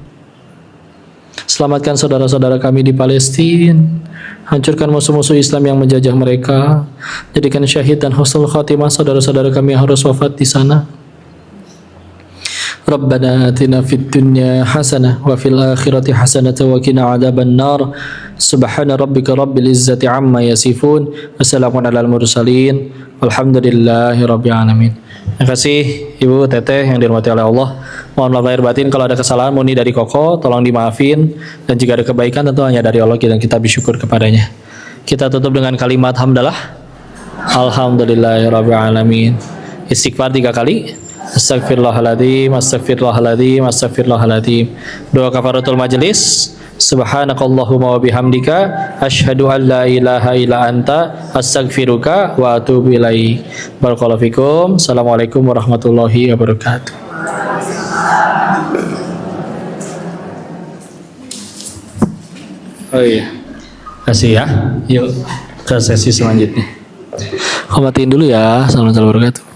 Selamatkan saudara-saudara kami di Palestina. Hancurkan musuh-musuh Islam yang menjajah mereka. Jadikan syahid dan husnul khatimah saudara-saudara kami yang harus wafat di sana. Rabbana atina fid dunya hasanah wa fil akhirati hasanah wa qina adzaban nar. Subhana rabbika rabbil izzati amma yasifun. Wassalamun alal mursalin. Walhamdulillahi rabbil alamin. Terima kasih Ibu Teteh yang dirahmati oleh Allah. Mohon maaf lahir batin kalau ada kesalahan murni dari Koko, tolong dimaafin. Dan jika ada kebaikan tentu hanya dari Allah dan kita bersyukur kepadanya. Kita tutup dengan kalimat hamdalah. Alhamdulillahirabbil alamin. Istighfar 3 kali. Astaghfirullahaladzim, astaghfirullahaladzim, astaghfirullahaladzim. Doa kafaratul majelis. Subhanakallahumma wa bihamdika asyhadu an la ilaha illa anta astaghfiruka wa atubu ilaik. Barakallahu fikum. Assalamualaikum warahmatullahi wabarakatuh. Oh iya. Kasih ya. Yuk ke sesi selanjutnya. Matiin dulu ya. Assalamualaikum warahmatullahi wabarakatuh.